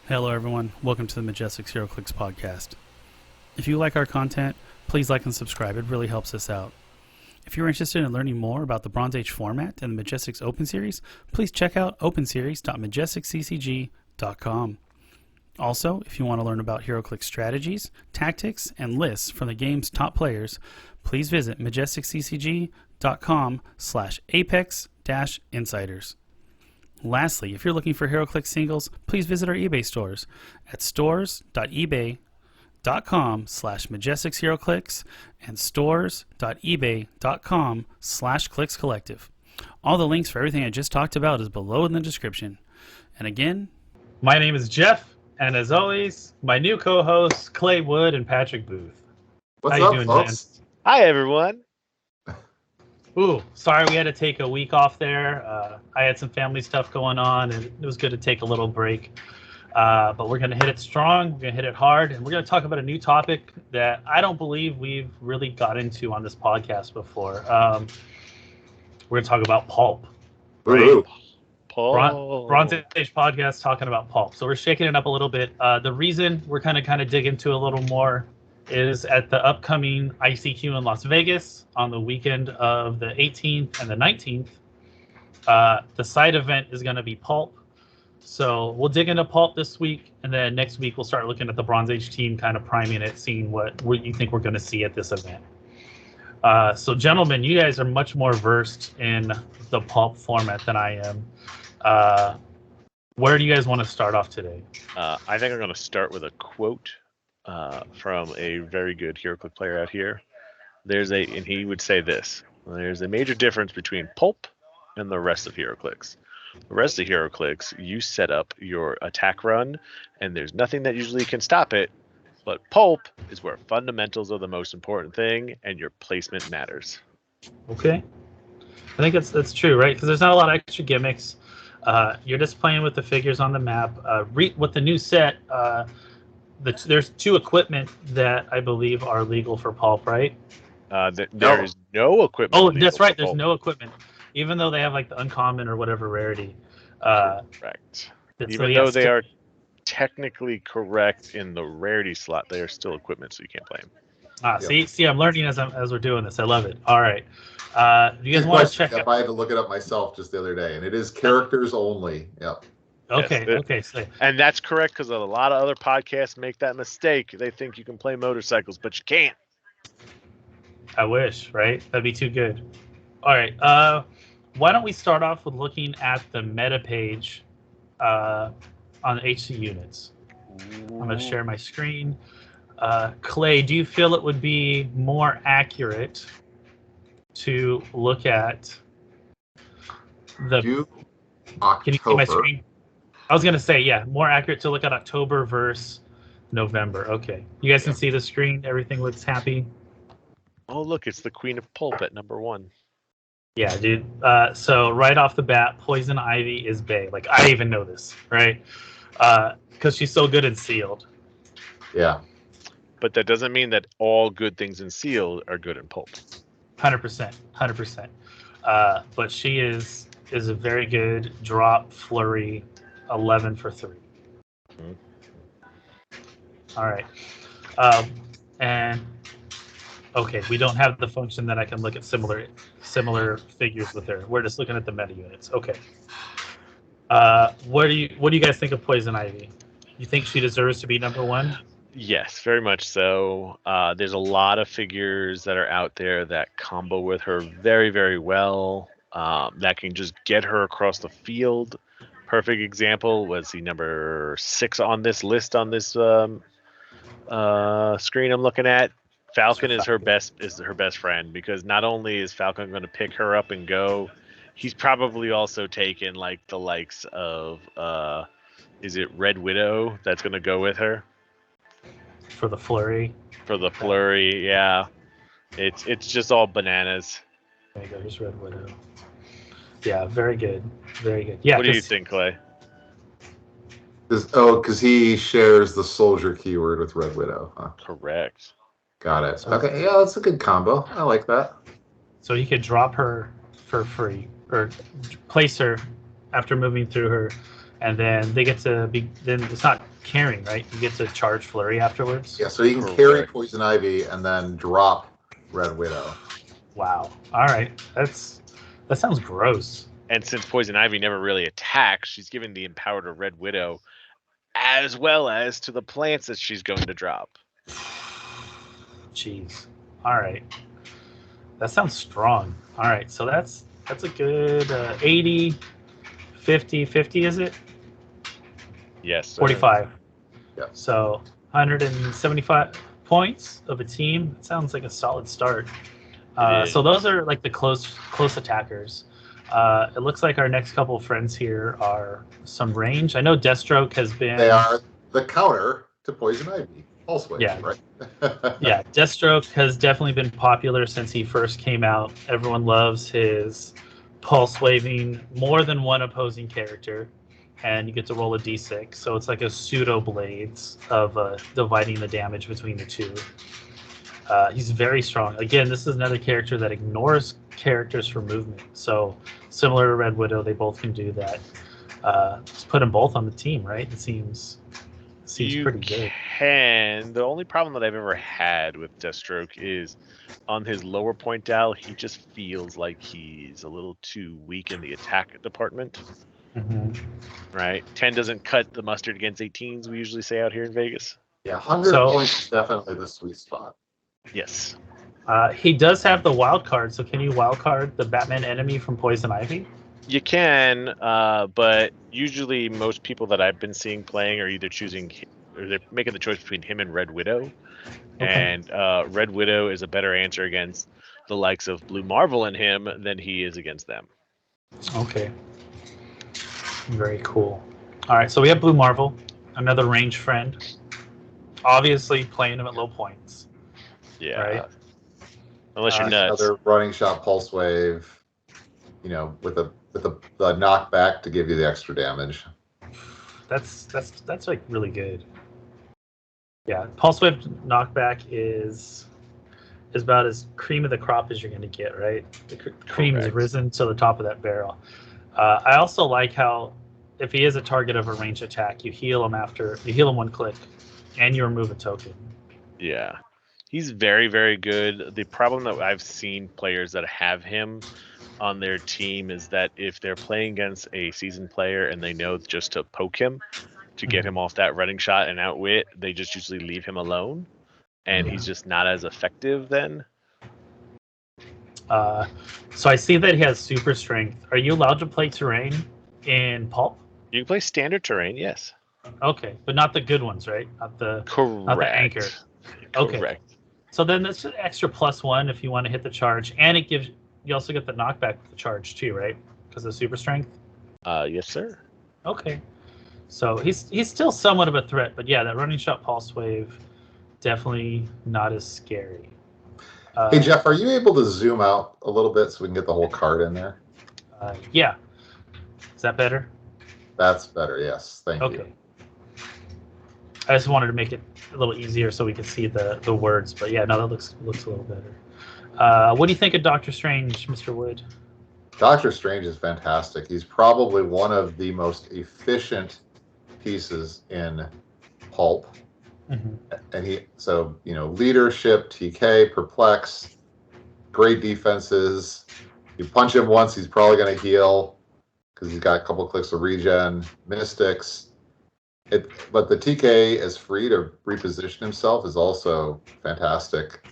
Hello everyone, welcome to the Majestix Heroclix Podcast. If you like our content, please like and subscribe, it really helps us out. If you're interested in learning more about the Bronze Age format and the Majestix Open Series, please check out openseries.majestixccg.com. Also, if you want to learn about Heroclix strategies, tactics, and lists from the game's top players, please visit majestixccg.com/apex-insiders. Lastly, if you're looking for Heroclix singles, please visit our eBay stores at stores.ebay.com/MajestixHeroclix and stores.ebay.com/ClicksCollective. All the links for everything I just talked about is below in the description. And again, my name is Jeff, and as always, my new co-hosts, Clay Wood and Patrick Booth. What's How you up, doing, folks? man? Hi, everyone. Ooh, sorry we had to take a week off there. I had some family stuff going on, and it was good to take a little break. But we're going to hit it strong, we're going to hit it hard, and we're going to talk about a new topic that I don't believe we've really got into on this podcast before. We're going to talk about PULP. Right? Bronze Age Podcast talking about PULP. So we're shaking it up a little bit. The reason we're kind of dig into a little more is at the upcoming ICQ in Las Vegas on the weekend of the 18th and the 19th. The side event is going to be PULP. So we'll dig into PULP this week, and then next week we'll start looking at the Bronze Age team, kind of priming it, seeing what you think we're going to see at this event. So gentlemen, you guys are much more versed in the PULP format than I am. Where do you guys want to start off today? I think I'm going to start with a quote from a very good Heroclix player out here. And he would say this: there's a major difference between PULP and the rest of Heroclix. The rest of Heroclix, you set up your attack run, and there's nothing that usually can stop it. But PULP is where fundamentals are the most important thing, and your placement matters. Okay, I think that's true, right? Because there's not a lot of extra gimmicks. You're just playing with the figures on the map. With the new set, there's two equipment that I believe are legal for PULP, right? There is no equipment. Oh, that's right. There's no equipment, even though they have like the uncommon or whatever rarity. Correct. Even though they are technically correct in the rarity slot, they are still equipment, so you can't play them. See, I'm learning as we're doing this. I love it. All right. Do you guys want to check out? I had to look it up myself just the other day, and it is characters only. Yep. Okay. Yes, Okay. So, and that's correct, because a lot of other podcasts make that mistake. They think you can play motorcycles, but you can't. I wish, right? That'd be too good. All right. Why don't we start off with looking at the meta page on HC units? I'm going to share my screen. Clay, do you feel it would be more accurate to look at the... Can you see my screen? I was going to say, yeah, more accurate to look at October versus November. Okay. You guys can see the screen. Everything looks happy. Oh, look, it's the Queen of PULP at number 1. Yeah, dude. So right off the bat, Poison Ivy is bae. Like, I even know this, right? Because she's so good in Sealed. Yeah. But that doesn't mean that all good things in Sealed are good in PULP. 100%. But she is a very good drop flurry, 11 for 3. Mm-hmm. All right. And okay, we don't have the function that I can look at similar figures with her. We're just looking at the meta units. Okay. What do you guys think of Poison Ivy? You think she deserves to be number 1? Yes, very much so. There's a lot of figures that are out there that combo with her very, very well. That can just get her across the field. Perfect example was the number 6 on this list on this screen I'm looking at. Falcon is her best friend, because not only is Falcon going to pick her up and go, he's probably also taken like the likes of is it Red Widow that's going to go with her for the flurry. Yeah. It's just all bananas. There you go. Here's Red Widow. Yeah, very good. Yeah. What do you think, Clay? Because he shares the soldier keyword with Red Widow. Huh? Correct. Got it. Okay, yeah, that's a good combo. I like that. So he could drop her for free or place her after moving through her, and then they get to be. Then it's not carrying, right? You get to charge flurry afterwards. Yeah, so you can carry Poison Ivy and then drop Red Widow. Wow. All right, that sounds gross. And since Poison Ivy never really attacks, she's given the empower to Red Widow as well as to the plants that she's going to drop. Jeez. All right. That sounds strong. All right, so that's a good 80, 50, 50, is it? Yes. 45. Yeah. So 175 points of a team. It sounds like a solid start. So those are like the close attackers. It looks like our next couple of friends here are some range. I know Deathstroke has been. They are the counter to Poison Ivy. Pulse Wave, Yeah. right? Yeah, Deathstroke has definitely been popular since he first came out. Everyone loves his pulse waving more than one opposing character, and you get to roll a d6. So it's like a pseudo blades of dividing the damage between the two. He's very strong. Again, this is another character that ignores characters for movement. So similar to Red Widow, they both can do that. Just put them both on the team, right? It seems pretty good. The only problem that I've ever had with Deathstroke is on his lower point dial, he just feels like he's a little too weak in the attack department. Mm-hmm. Right? 10 doesn't cut the mustard against 18s, we usually say out here in Vegas. Yeah, 100 points is definitely the sweet spot. Yes. He does have the wild card, so can you wild card the Batman enemy from Poison Ivy? You can, but usually most people that I've been seeing playing are either choosing, or they're making the choice between him and Red Widow. Okay. And Red Widow is a better answer against the likes of Blue Marvel and him than he is against them. Okay. Very cool. All right, so we have Blue Marvel, another range friend. Obviously playing him at low points. Yeah. Right? Unless you're nuts. Another running shot Pulse Wave, with the knockback to give you the extra damage. That's like really good. Yeah, Pulse Wave knockback is about as cream of the crop as you're going to get, right? The cream has risen to the top of that barrel. I also like how if he is a target of a range attack, you heal him one click, and you remove a token. Yeah, he's very, very good. The problem that I've seen players that have him on their team is that if they're playing against a seasoned player and they know just to poke him to get him off that running shot and outwit, they just usually leave him alone, and he's just not as effective then. So I see that he has super strength. Are you allowed to play terrain in Pulp? You can play standard terrain, yes. Okay, but not the good ones, right? Not the anchor. Okay. Correct. So then that's an extra +1 if you want to hit the charge, and you also get the knockback with the charge too, right? Because of super strength. Yes, sir. Okay. So he's still somewhat of a threat, but yeah, that running shot pulse wave definitely not as scary. Hey Jeff, are you able to zoom out a little bit so we can get the whole card in there? Yeah. Is that better? That's better. Yes. Thank you. Okay. I just wanted to make it a little easier so we could see the words, but yeah, no, that looks a little better. What do you think of Doctor Strange, Mr. Wood? Doctor Strange is fantastic. He's probably one of the most efficient pieces in Pulp. Mm-hmm. And leadership, TK, perplex, great defenses. You punch him once, he's probably going to heal because he's got a couple clicks of regen. Mystics. But the TK is free to reposition himself is also fantastic.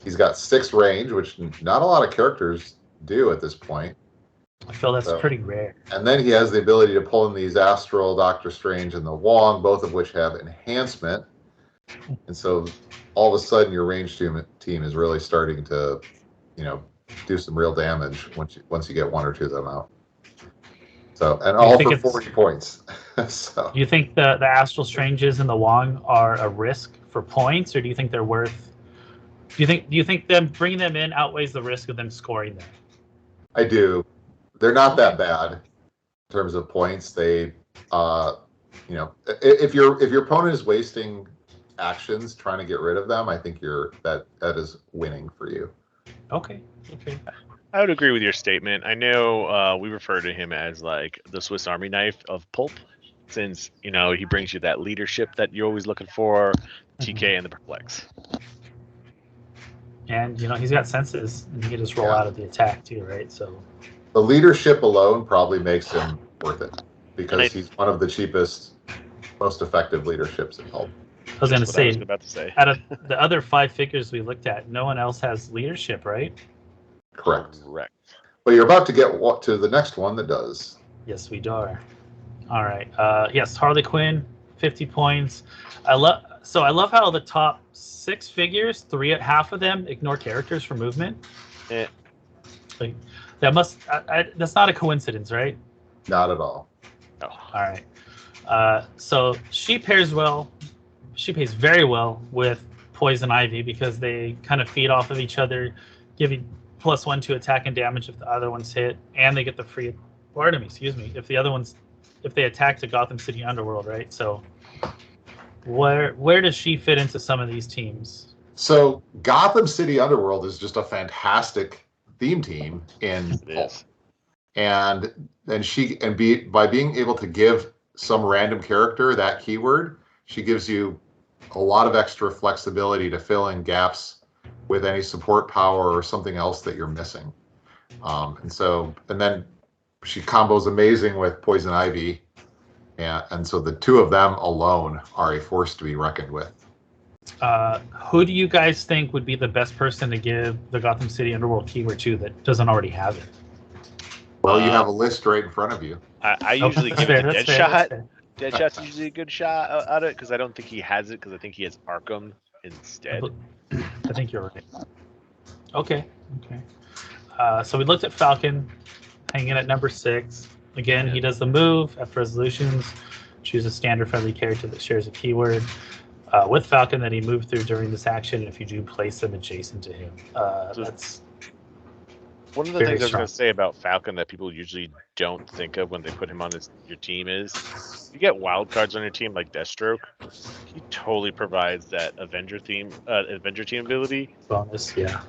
He's got 6 range, which not a lot of characters do at this point. I feel that's pretty rare. And then he has the ability to pull in these Astral, Doctor Strange, and the Wong, both of which have enhancement. And so all of a sudden your range team is really starting to, do some real damage once you get 1 or 2 of them out. So, and all for 40 points. So, do you think the Astral Stranges and the Wong are a risk for points, or do you think they're worth? Do you think them bringing them in outweighs the risk of them scoring them? I do. They're not that bad in terms of points. They, if your opponent is wasting actions trying to get rid of them, I think that is winning for you. Okay. I would agree with your statement. I know we refer to him as like the Swiss Army knife of pulp, since he brings you that leadership that you're always looking for, TK and the perplex. And he's got senses, and he can just roll Yeah. out of the attack too, right? So The leadership alone probably makes him worth it because he's one of the cheapest, most effective leaderships in pulp. I was going to say, about to say, out of the other 5 figures we looked at, no one else has leadership, right? Correct. But you're about to get to the next one that does. Yes, we are. All right. Yes, Harley Quinn, 50 points. I love how the top 6 figures, half of them ignore characters for movement. Yeah. Like, that's not a coincidence, right? Not at all. No. All right. So she pays very well with Poison Ivy because they kind of feed off of each other, giving +1 to attack and damage if the other one's hit, and they get the free. Pardon me, excuse me. If they attack to Gotham City Underworld, right? So, where does she fit into some of these teams? So Gotham City Underworld is just a fantastic theme team in pulp, and by being able to give some random character that keyword, she gives you a lot of extra flexibility to fill in gaps with any support power or something else that you're missing. And then she combos amazing with Poison Ivy, and so the two of them alone are a force to be reckoned with. Who do you guys think would be the best person to give the Gotham City Underworld keyword to that doesn't already have it? Well, you have a list right in front of you. I usually give it to Deadshot. Deadshot's usually a good shot at it because I don't think he has it because I think he has Arkham instead. I think you're right. Okay. So we looked at Falcon, hanging at number 6. Again, he does the move after resolutions. Choose a standard friendly character that shares a keyword with Falcon that he moved through during this action. If you do, place them adjacent to him. That's one of the things I was going to say about Falcon that people usually don't think of when they put him on your team is you get wild cards on your team like Deathstroke. He totally provides that Avenger team ability bonus, yeah.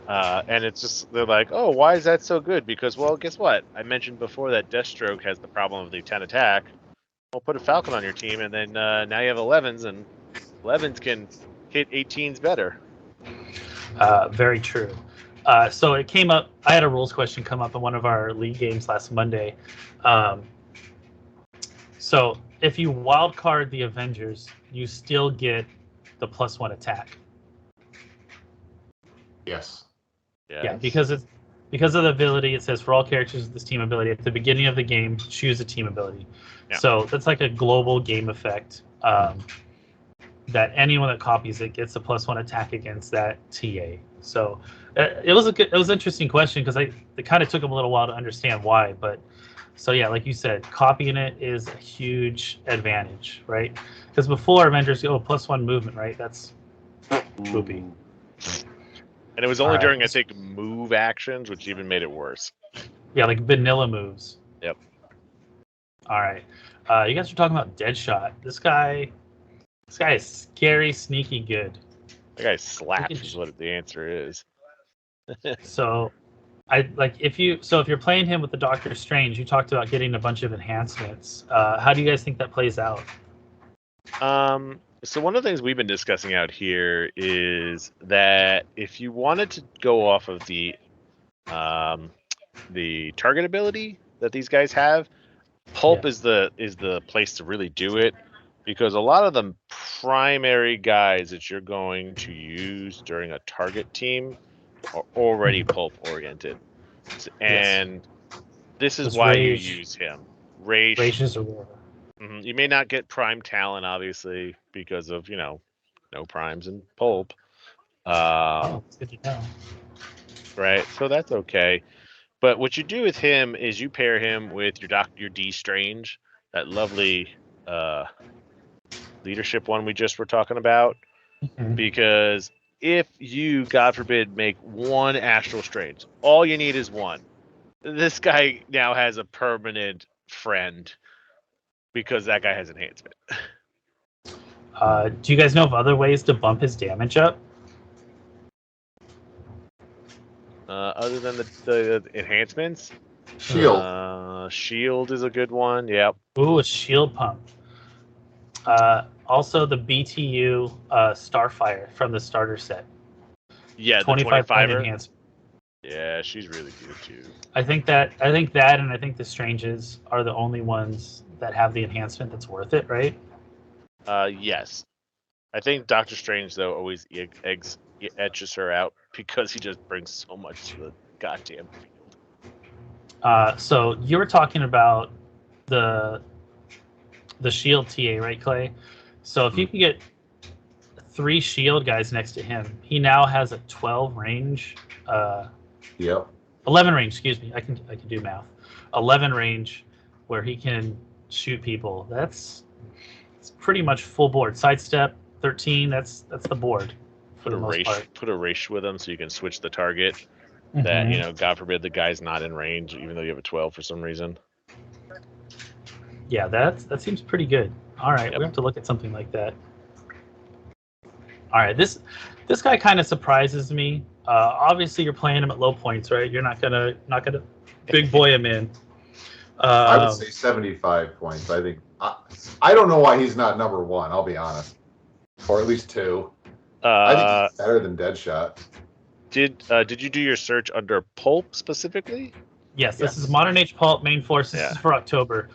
And it's just they're like, oh, why is that so good? Because well, guess what? I mentioned before that Deathstroke has the problem of the 10 attack. Well, put a Falcon on your team, and then now you have 11s, and 11s can hit 18s better. Very true. So it came up. I had a rules question come up in one of our league games last Monday. So if you wildcard the Avengers, you still get the +1 attack. Yes. Yeah, because of the ability, it says for all characters with this team ability at the beginning of the game, choose a team ability. Yeah. So that's like a global game effect. That anyone that copies it gets a +1 attack against that TA. So it was an interesting question because it kind of took them a little while to understand why. But so yeah, like you said, copying it is a huge advantage, right? Because before Avengers go +1 movement, right? That's poopy. And it was only during I think move actions, which even made it worse. Yeah, like vanilla moves. Yep. All right, you guys are talking about Deadshot. This guy is scary, sneaky good. That guy slaps is what the answer is. So, if you're playing him with the Doctor Strange, you talked about getting a bunch of enhancements. How do you guys think that plays out? So one of the things we've been discussing out here is that if you wanted to go off of the target ability that these guys have, Pulp is the place to really do it. Because a lot of the primary guys that you're going to use during a target team are already pulp oriented. And this is why Rage. You use him. Rage is Aurora. You may not get prime talent, obviously, because of, no primes in pulp. It's good to know. Right, so that's okay. But what you do with him is you pair him with your D Strange, that lovely leadership one we just were talking about, because if you, God forbid, make one Astral Strange, all you need is one. This guy now has a permanent friend because that guy has enhancement. Do you guys know of other ways to bump his damage up? Other than the enhancements, shield is a good one. Yep. Ooh, a shield pump. Also the BTU Starfire from the starter set. Yeah, 25 the point 25er. enhancement. Yeah, she's really good too. I think that and I think the Stranges are the only ones that have the enhancement that's worth it, right? Yes. I think Doctor Strange though always etches her out because he just brings so much to the goddamn field. So you were talking about the shield TA, right, Clay? So if you can get 3 shield guys next to him, he now has a 12 range. Yep. 11 range. Excuse me. I can do math. 11 range, where he can shoot people. It's pretty much full board. Sidestep 13. That's the board. Put a race with him so you can switch the target. Mm-hmm. That God forbid the guy's not in range, even though you have a 12 for some reason. Yeah, that seems pretty good. All right, we have to look at something like that. All right, this guy kind of surprises me. Obviously, you're playing him at low points, right? You're not gonna big boy him in. I would say 75 points. I think I don't know why he's not number 1. I'll be honest, or at least 2. I think he's better than Deadshot. Did you do your search under Pulp specifically? Yes, this is Modern Age Pulp main force. This is for October.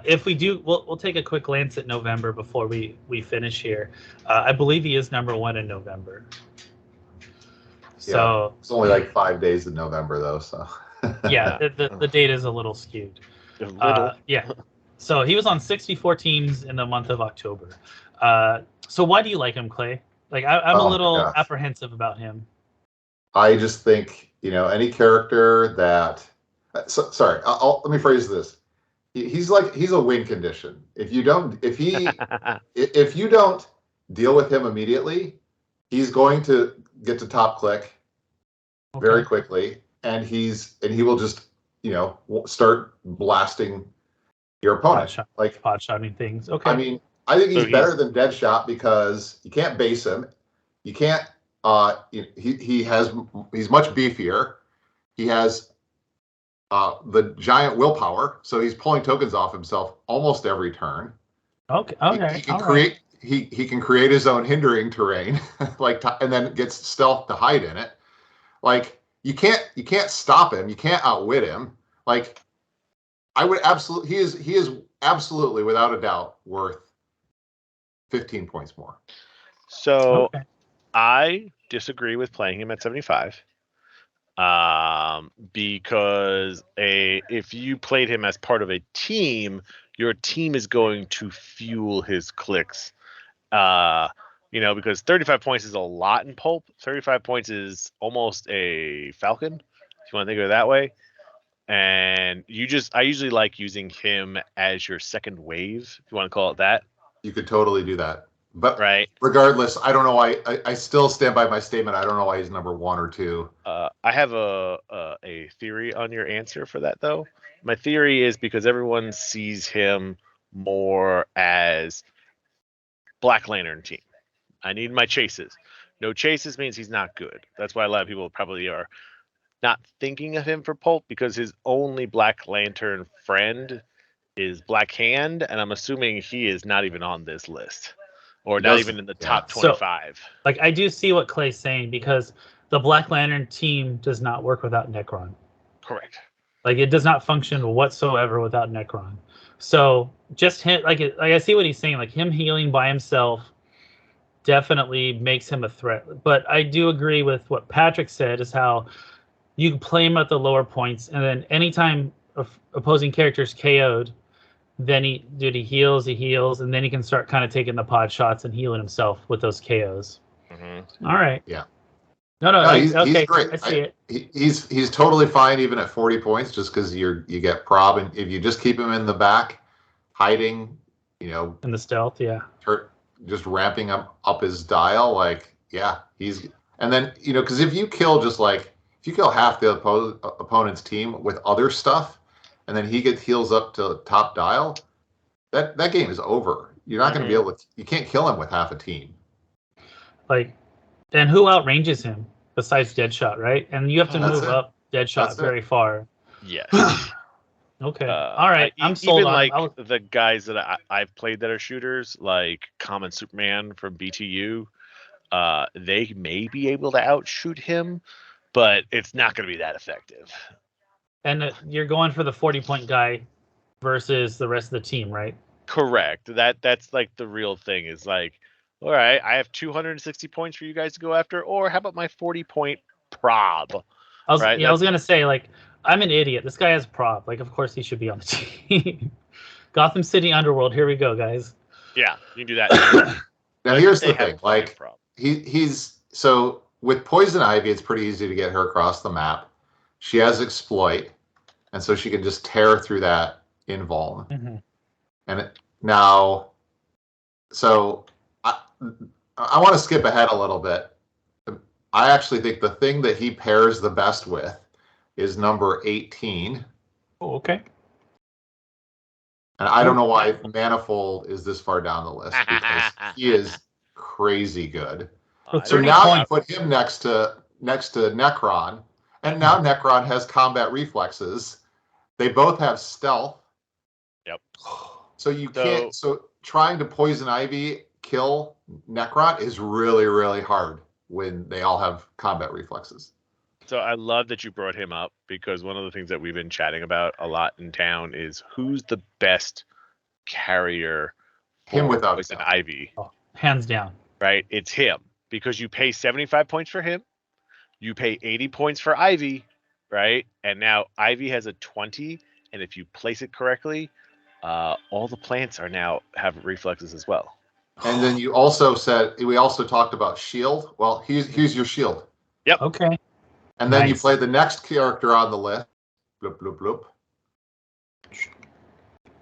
If we do, we'll take a quick glance at November before we finish here. I believe he is number 1 in November. So it's only like 5 days in November though. So yeah, the date is a little skewed. Yeah. So he was on 64 teams in the month of October. So why do you like him, Clay? Like I'm a little apprehensive about him. I just think any character that. Sorry, let me phrase this. He's a win condition. If you don't deal with him immediately, he's going to get to top click very quickly, and he will just start blasting your opponent, pot shotting things. Okay. I mean, I think he's better than Deadshot because you can't base him. You can't. He's much beefier. He has the giant willpower, so he's pulling tokens off himself almost every turn. Okay. He can create. He can create his own hindering terrain, and then gets stealth to hide in it. Like you can't stop him. You can't outwit him. Like I would absolutely. He is absolutely without a doubt worth 15 points more. So I disagree with playing him at 75. Because if you played him as part of a team, your team is going to fuel his clicks. Because 35 points is a lot in Pulp. 35 points is almost a Falcon, if you want to think of it that way. And I usually like using him as your second wave, if you want to call it that. You could totally do that. But regardless, I don't know why. I still stand by my statement. I don't know why he's number 1 or 2. I have a theory on your answer for that, though. My theory is because everyone sees him more as Black Lantern team. I need my chases. No chases means he's not good. That's why a lot of people probably are not thinking of him for Pulp, because his only Black Lantern friend is Black Hand, and I'm assuming he is not even on this list. Or not even in the top 25. So, I do see what Clay's saying, because the Black Lantern team does not work without Necron. Correct. It does not function whatsoever without Necron. So just him, I see what he's saying. Him healing by himself definitely makes him a threat. But I do agree with what Patrick said, is how you can play him at the lower points, and then anytime opposing characters KO'd, then he heals, and then he can start kind of taking the pod shots and healing himself with those KOs. Mm-hmm. All right. Yeah. No, he's great. I see it. He's totally fine even at 40 points, just because you get prob, and if you just keep him in the back, hiding, in the stealth, just ramping up his dial, he's, and then because if you kill half the opponent's team with other stuff, and then he heals up to top dial, that game is over. You're not going to be able to. You can't kill him with half a team. And who outranges him? besides Deadshot, right? And you have to That's move it. up Deadshot That's it. very far. Yes. Okay. All right. I'm sold even on like him. the guys that I've played that are shooters, like Common Superman from BTU. They may be able to outshoot him, but it's not going to be that effective. And you're going for the 40-point guy versus the rest of the team, right? Correct. That's like the real thing. Is like, all right, I have 260 points for you guys to go after, or how about my 40-point prob? I was Right. gonna say, like, I'm an idiot. This guy has prop. Like, of course he should be on the team. Gotham City Underworld. Here we go, guys. Yeah, you can do that. Now here's the thing. Like, he's so with Poison Ivy, it's pretty easy to get her across the map. She has exploit, and so she can just tear through that invuln. Mm-hmm. And now, so I want to skip ahead a little bit. I actually think the thing that he pairs the best with is number 18. Oh, okay. And I don't know why Manifold is this far down the list, because he is crazy good. So now you put him next to Necron, and now Necron has combat reflexes. They both have stealth. Yep. So you can't. So trying to Poison Ivy kill Necron is really, really hard when they all have combat reflexes. So I love that you brought him up, because one of the things that we've been chatting about a lot in town is who's the best carrier for him without Poison Ivy. Oh, hands down. Right? It's him, because you pay 75 points for him. You pay 80 points for Ivy, right? And now Ivy has a 20, and if you place it correctly, all the plants have reflexes as well. And then you also said, we also talked about shield. Well, here's your shield. Yep. Okay. And then you play the next character on the list. Bloop, bloop, bloop.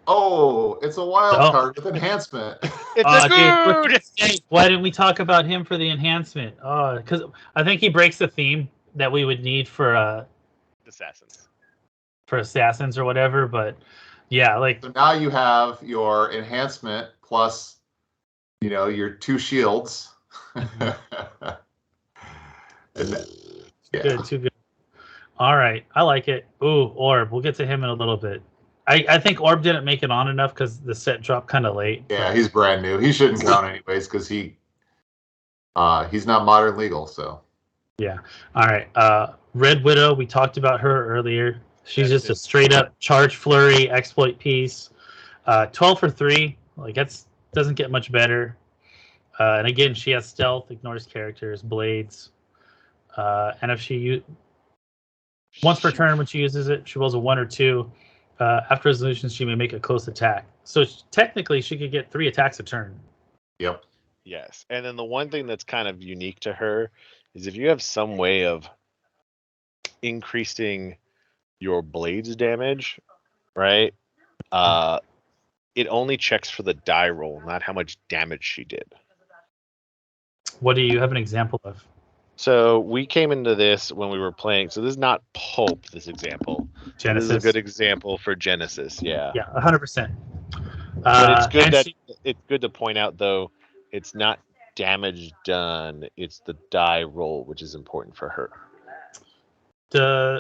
Oh, it's a wild card with enhancement. It's a good. Dude, why didn't we talk about him for the enhancement? Because I think he breaks the theme that we would need for assassins or whatever. But yeah, like, so now you have your enhancement plus, your 2 shields. Good, too good. All right, I like it. Ooh, Orb. We'll get to him in a little bit. I think Orb didn't make it on enough because the set dropped kind of late. Yeah, he's brand new. He shouldn't count anyways because he's not modern legal. So yeah. All right. Red Widow. We talked about her earlier. She's just a straight up charge flurry exploit piece. 12 for 3. Like, doesn't get much better. And again, she has stealth, ignores characters, blades. And if she once per turn when she uses it, she rolls a 1 or 2. After resolution, she may make a close attack. So technically, she could get 3 attacks a turn. Yep. Yes. And then the one thing that's kind of unique to her is if you have some way of increasing your blades damage, right? It only checks for the die roll, not how much damage she did. What do you have an example of? So we came into this when we were playing. So this is not Pulp, this example. Genesis. This is a good example for Genesis, yeah. Yeah, 100%. But it's good to point out, though, it's not damage done. It's the die roll, which is important for her.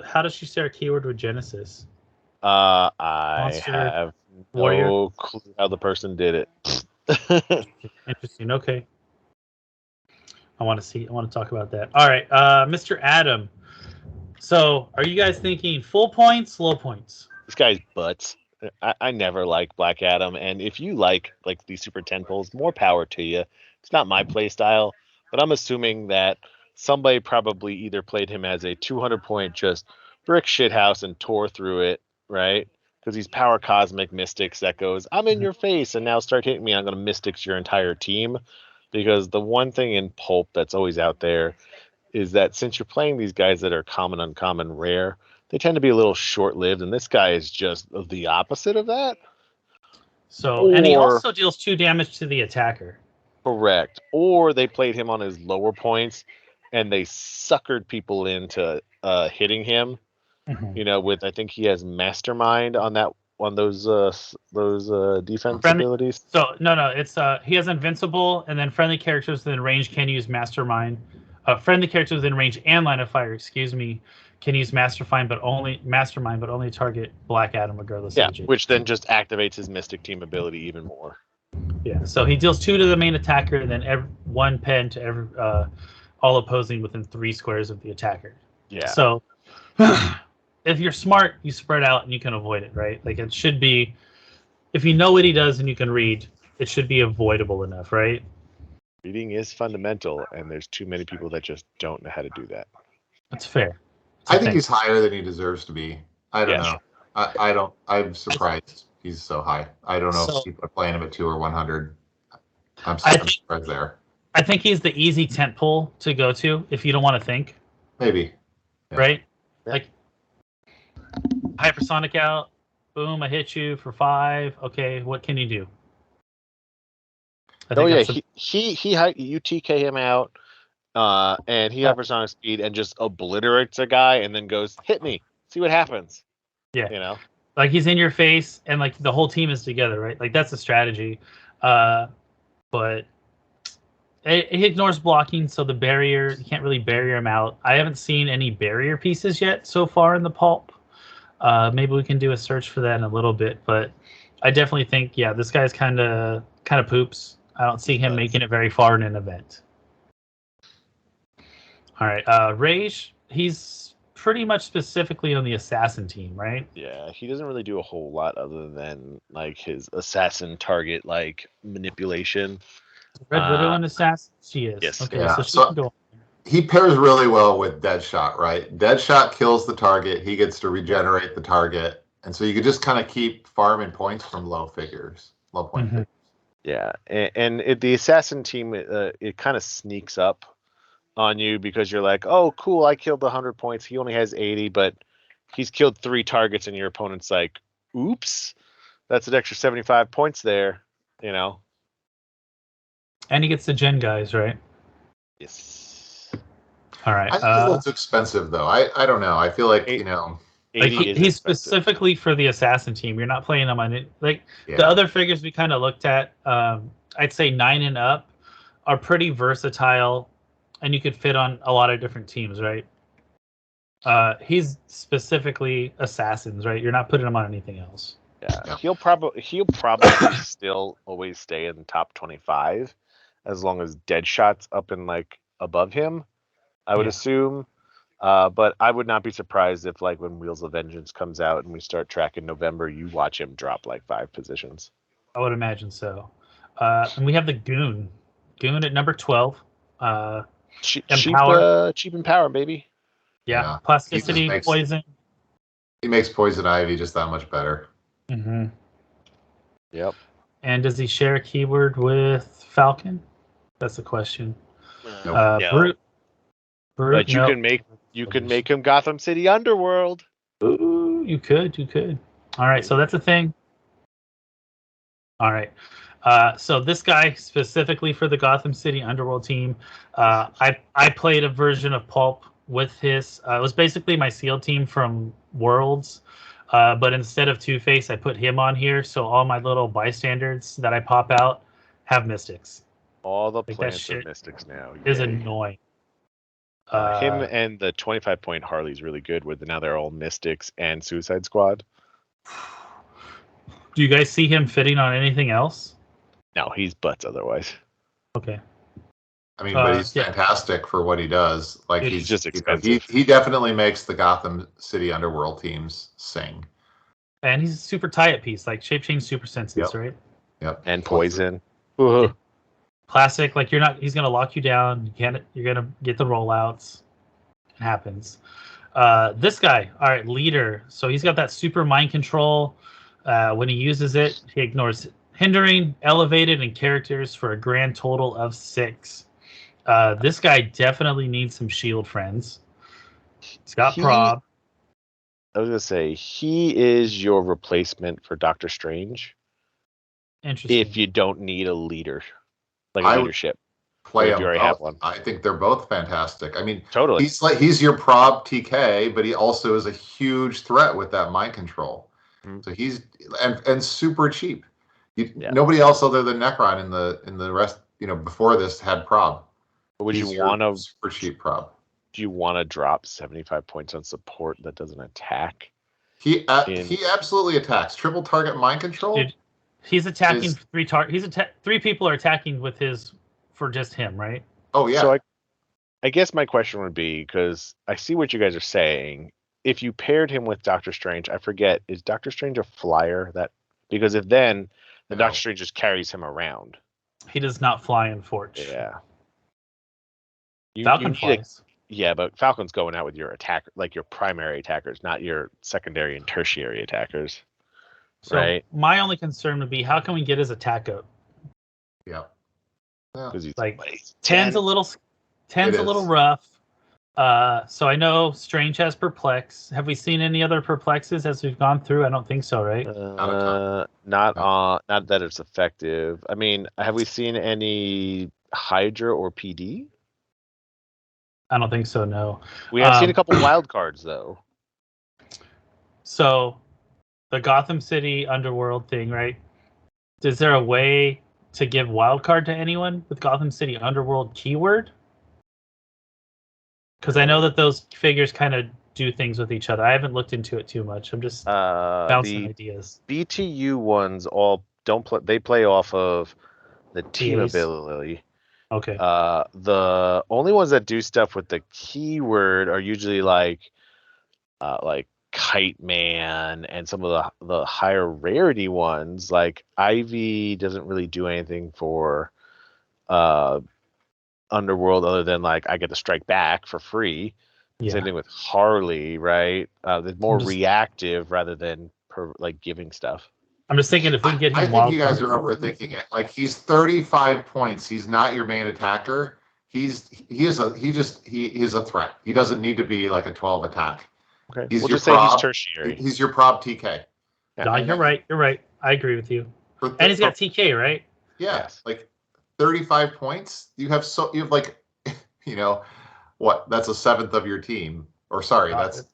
How does she say her keyword with Genesis? I have no clue how the person did it. Interesting. Okay. I want to talk about that. All right, Mr. Adam. So, are you guys thinking full points, low points? This guy's butts. I never like Black Adam, and if you like these super tentpoles, more power to you. It's not my play style, but I'm assuming that somebody probably either played him as a 200-point just brick shithouse and tore through it, right? Because he's power cosmic mystics that goes, I'm in your face, and now start hitting me. I'm going to mystics your entire team. Because the one thing in Pulp that's always out there is that since you're playing these guys that are common, uncommon, rare, they tend to be a little short-lived, and this guy is just the opposite of that. So, and he also deals 2 damage to the attacker. Correct. Or they played him on his lower points, and they suckered people into hitting him. Mm-hmm. With, I think he has Mastermind on those defense abilities. So no, it's he has Invincible, and then friendly characters within range can use Mastermind. friendly characters within range and line of fire, can use Mastermind, but only target Black Adam, regardless of age. Which then just activates his Mystic Team ability even more. Yeah, so he deals 2 to the main attacker, and then 1 pen to every all opposing within 3 squares of the attacker. Yeah. So if you're smart, you spread out and you can avoid it, right? Like it should be, if you know what he does and you can read, it should be avoidable enough, right? Reading is fundamental, and there's too many people that just don't know how to do that. That's fair. I think he's higher than he deserves to be. I don't know. I don't. I'm surprised he's so high. I don't know if people are playing him at 2 or 100. I'm surprised there. I think he's the easy tent pole to go to if you don't want to think. Maybe. Yeah. Right? Yeah. Like hypersonic out. Boom! I hit you for 5. Okay, what can you do? You TK him out, and he hypersonic speed and just obliterates a guy, and then goes, "Hit me, see what happens." Yeah, like he's in your face, and like the whole team is together, right? Like that's a strategy, but it ignores blocking, so the barrier, you can't really barrier him out. I haven't seen any barrier pieces yet so far in the pulp. Maybe we can do a search for that in a little bit, but I definitely think this guy's kind of poops. I don't see him making it very far in an event. All right, Rage, he's pretty much specifically on the assassin team, right? Yeah, he doesn't really do a whole lot other than like his assassin target like manipulation. Red Widow and assassin, she is. Yes. Okay, yeah. so she can go. He pairs really well with Deadshot, right? Deadshot kills the target. He gets to regenerate the target. And so you could just kind of keep farming points from low point figures. Yeah, and the assassin team, it kind of sneaks up on you because you're like, oh, cool, I killed 100 points. He only has 80, but he's killed 3 targets, and your opponent's like, oops, that's an extra 75 points there, And he gets the gen guys, right? Yes. All right. I think it's a little too expensive, though. I don't know. I feel like, Like he's specifically for the assassin team. You're not playing him on it. Like the other figures we kind of looked at, I'd say 9 and up are pretty versatile, and you could fit on a lot of different teams, right? He's specifically assassins, right? You're not putting him on anything else. Yeah. He'll probably still always stay in the top 25 as long as Deadshot's up and like above him, I would assume. But I would not be surprised if, like, when Wheels of Vengeance comes out and we start tracking November, you watch him drop like 5 positions. I would imagine so. And we have the Goon at number 12. Cheap and power, baby. Yeah. Plasticity, poison. He makes Poison Ivy just that much better. Mm-hmm. Yep. And does he share a keyword with Falcon? That's the question. No. But you can make him Gotham City Underworld. Ooh, you could. All right, so that's a thing. All right. So this guy specifically for the Gotham City Underworld team, I played a version of Pulp with his. It was basically my SEAL team from Worlds, but instead of Two-Face, I put him on here. So all my little bystanders that I pop out have Mystics. All the plants are Mystics now. Is annoying. Him and the 25-point Harley's really good. Where now they're all Mystics and Suicide Squad. Do you guys see him fitting on anything else? No, he's butts otherwise. Okay. I mean, but he's fantastic for what he does. Like he's just expensive. He definitely makes the Gotham City Underworld teams sing. And he's a super tie-up piece, like shape change super senses, right? Yep. And poison. Classic. Like he's gonna lock you down. You're gonna get the rollouts. It happens. This guy, all right, leader. So he's got that super mind control. When he uses it, he ignores hindering, elevated, and characters for a grand total of 6. This guy definitely needs some shield friends. He's got prob. I was gonna say he is your replacement for Doctor Strange. Interesting. If you don't need a leader, like a leadership. Play if you already have one. I think they're both fantastic. I mean, totally. He's your prob TK, but he also is a huge threat with that mind control. Mm-hmm. So he's and super cheap. Nobody else other than Necron in the rest, before this had prob. Would He's you want to super cheap prop. Do you want to drop 75 points on support that doesn't attack? He absolutely attacks. Triple target mind control. Dude, he's attacking three people are attacking with his for just him, right? Oh yeah. So I guess my question would be, because I see what you guys are saying. If you paired him with Doctor Strange, I forget, is Doctor Strange a flyer? Because if then Doctor Strange just carries him around. He does not fly in Forge. Yeah. Falcon flies. Yeah, but Falcon's going out with your attacker, like your primary attackers, not your secondary and tertiary attackers. So right? My only concern would be, how can we get his attack up? Yeah. Because he's like 10's a little rough. So I know Strange has Perplex. Have we seen any other Perplexes as we've gone through? I don't think so, right? Not that it's effective. I mean, have we seen any Hydra or PD? I don't think so, no. We have seen a couple wild cards, though. So, the Gotham City Underworld thing, right? Is there a way to give wild card to anyone with Gotham City Underworld keyword? Because I know that those figures kind of do things with each other. I haven't looked into it too much. I'm just bouncing ideas. BTU ones all don't play. They play off of the team TAs. ability. Okay. The only ones that do stuff with the keyword are usually like Kite Man and some of the higher rarity ones. Like Ivy doesn't really do anything for Underworld other than like I get to strike back for free. Yeah. Same thing with Harley, right? They're more reactive rather than giving stuff. I'm just thinking if we can get him. I think you guys are overthinking it. Like, he's 35 points. He's not your main attacker. He is a threat. He doesn't need to be like a 12 attack. Okay. We'll just say he's tertiary. He's your prob TK. Yeah. No, you're right. You're right. I agree with you. And he's got TK, right? Yeah. Yes. Like 35 points. You have like, what? That's a seventh of your team. Or sorry, that's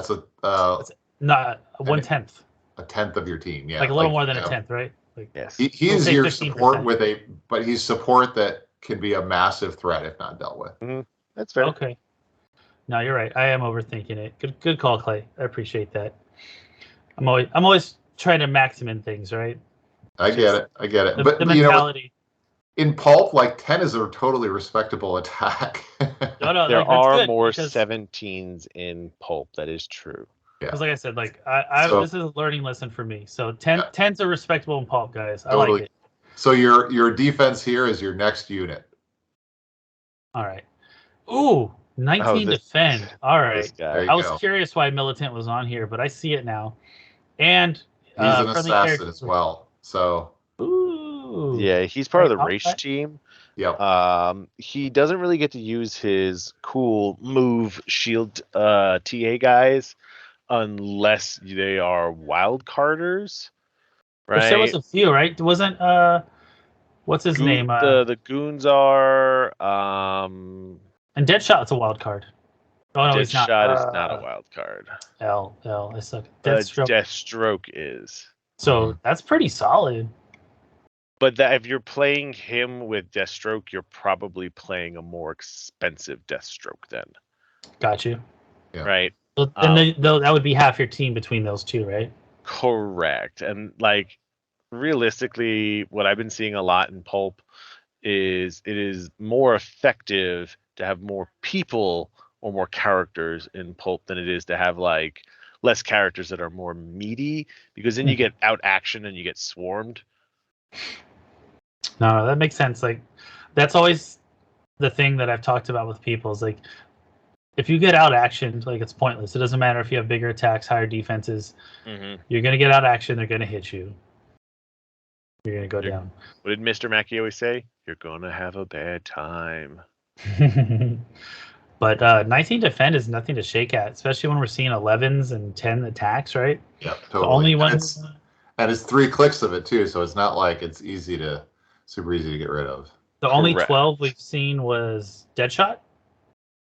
a not 1/10. A tenth of your team, yeah. Like a little more than a tenth, right? Like, yes. He is your 15%. Support but he's support that can be a massive threat if not dealt with. Mm-hmm. That's fair. Okay. No, you're right. I am overthinking it. Good call, Clay. I appreciate that. I'm always trying to maximum things, right? I get it. But the mentality. In Pulp, like 10 is a totally respectable attack. No, there are more 17s in Pulp. That is true. Because like I said, this is a learning lesson for me. So 10's a respectable in Pulp, guys. I like it. So your defense here is your next unit. All right. Ooh, 19 defend. All right. I was curious why Militant was on here, but I see it now. And he's an assassin as well. So. Ooh. Yeah, he's part of the race team. Yep. He doesn't really get to use his cool move shield TA guys unless they are wild carders, right? Which there was a few, right? Wasn't what's his name? The goons are and Deadshot's a wild card. Oh no, he's not. Deadshot is not a wild card. I suck. Deathstroke is. So that's pretty solid. But if you're playing him with Deathstroke, you're probably playing a more expensive Deathstroke then. Got you. Yeah. Right. So then that would be half your team between those two, right? Correct. And like realistically, what I've been seeing a lot in Pulp is it is more effective to have more people or more characters in Pulp than it is to have like less characters that are more meaty, because then you get out action and you get swarmed. No, that makes sense. Like that's always the thing that I've talked about with people is like, if you get out actioned, like it's pointless. It doesn't matter if you have bigger attacks, higher defenses. Mm-hmm. You're gonna get out action. They're gonna hit you. You're gonna go down. What did Mr. Mackey always say? You're gonna have a bad time. But 19 defend is nothing to shake at, especially when we're seeing 11s and 10 attacks, right? Yeah, totally. The only ones. And it's 3 clicks of it too, so it's not like it's super easy to get rid of. The only 12 we've seen was Deadshot.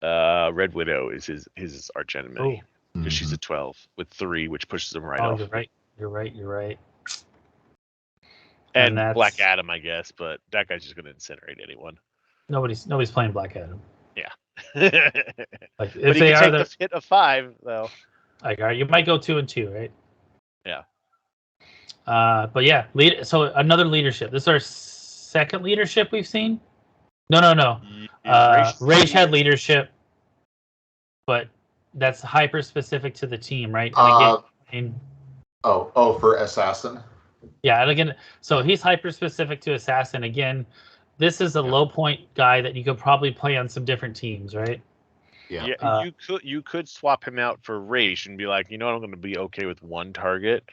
Red Widow is his arch enemy because she's a 12 with 3, which pushes him right off. You're right. And Black Adam, I guess, but that guy's just gonna incinerate anyone. Nobody's playing Black Adam. Yeah. Like But if he they can are, take the hit of 5 though. like, all right, you might go 2 and 2, right? Yeah. But yeah, so another leadership. This is our second leadership we've seen. No. Rage had leadership, but that's hyper specific to the team, right? And again, for Assassin. Yeah, and again, so he's hyper specific to Assassin. Again, this is a low point guy that you could probably play on some different teams, right? Yeah, you could swap him out for Raish and be like, you know what, I'm going to be okay with one target,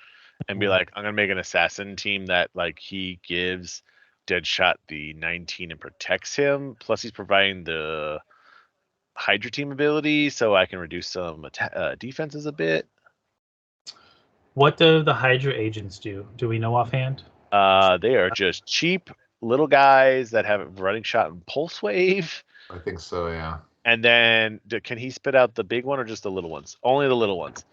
and be like, I'm going to make an Assassin team that like he gives Deadshot the 19 and protects him. Plus, he's providing the Hydra team ability, so I can reduce some defenses a bit. What do the Hydra agents do? Do we know offhand? They are just cheap little guys that have running shot and pulse wave. I think so, yeah. And then can he spit out the big one or just the little ones? Only the little ones.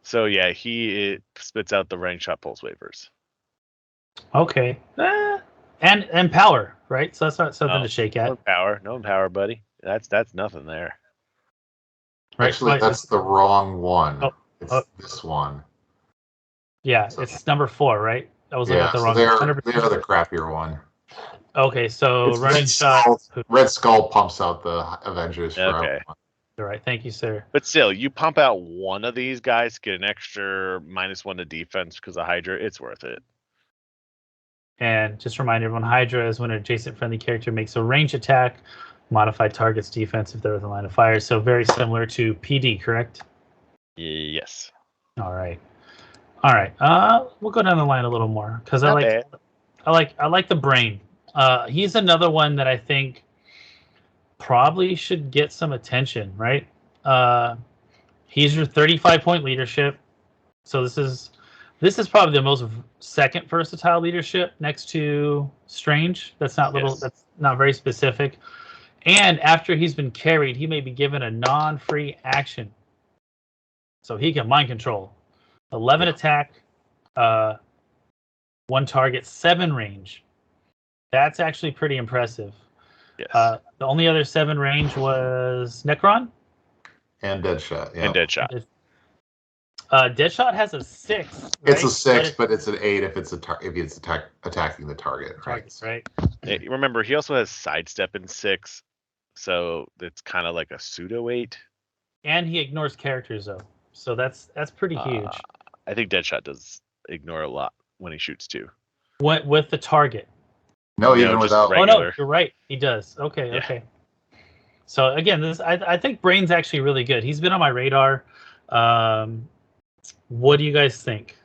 So yeah, he spits out the running shot pulse waivers. Okay. And power, right? So that's not something to shake at. No power, buddy. That's nothing there. Right. Actually, that's the wrong one. It's this one. Yeah, it's number 4, right? I was looking at the wrong. They are the crappier one. Okay, so it's running shot. Red Skull pumps out the Avengers. Okay. All right, thank you, sir. But still, you pump out one of these guys, get an extra -1 to defense because of Hydra. It's worth it. And just remind everyone, Hydra is when an adjacent friendly character makes a range attack, modify target's defense if they're within line of fire. So very similar to PD, correct? Yes. All right. We'll go down the line a little more because I like the brain. He's another one that I think probably should get some attention, right? He's your 35-point leadership. So this is probably the most second versatile leadership next to Strange. That's not very specific. And after he's been carried, he may be given a non-free action. So he can mind control. 11 attack, 1 target, 7 range. That's actually pretty impressive. Yes. The only other 7 range was Necron and Deadshot. Yeah. And Deadshot. Deadshot has a 6. Right? It's a 6, but it's an 8 if it's attacking the target. Right. Hey, remember, he also has sidestep in 6, so it's kind of like a pseudo 8. And he ignores characters though, so that's pretty huge. I think Deadshot does ignore a lot when he shoots too. What with the target? No, even without. Regular. Oh no, you're right. He does. Okay. So again, I think Brain's actually really good. He's been on my radar. What do you guys think?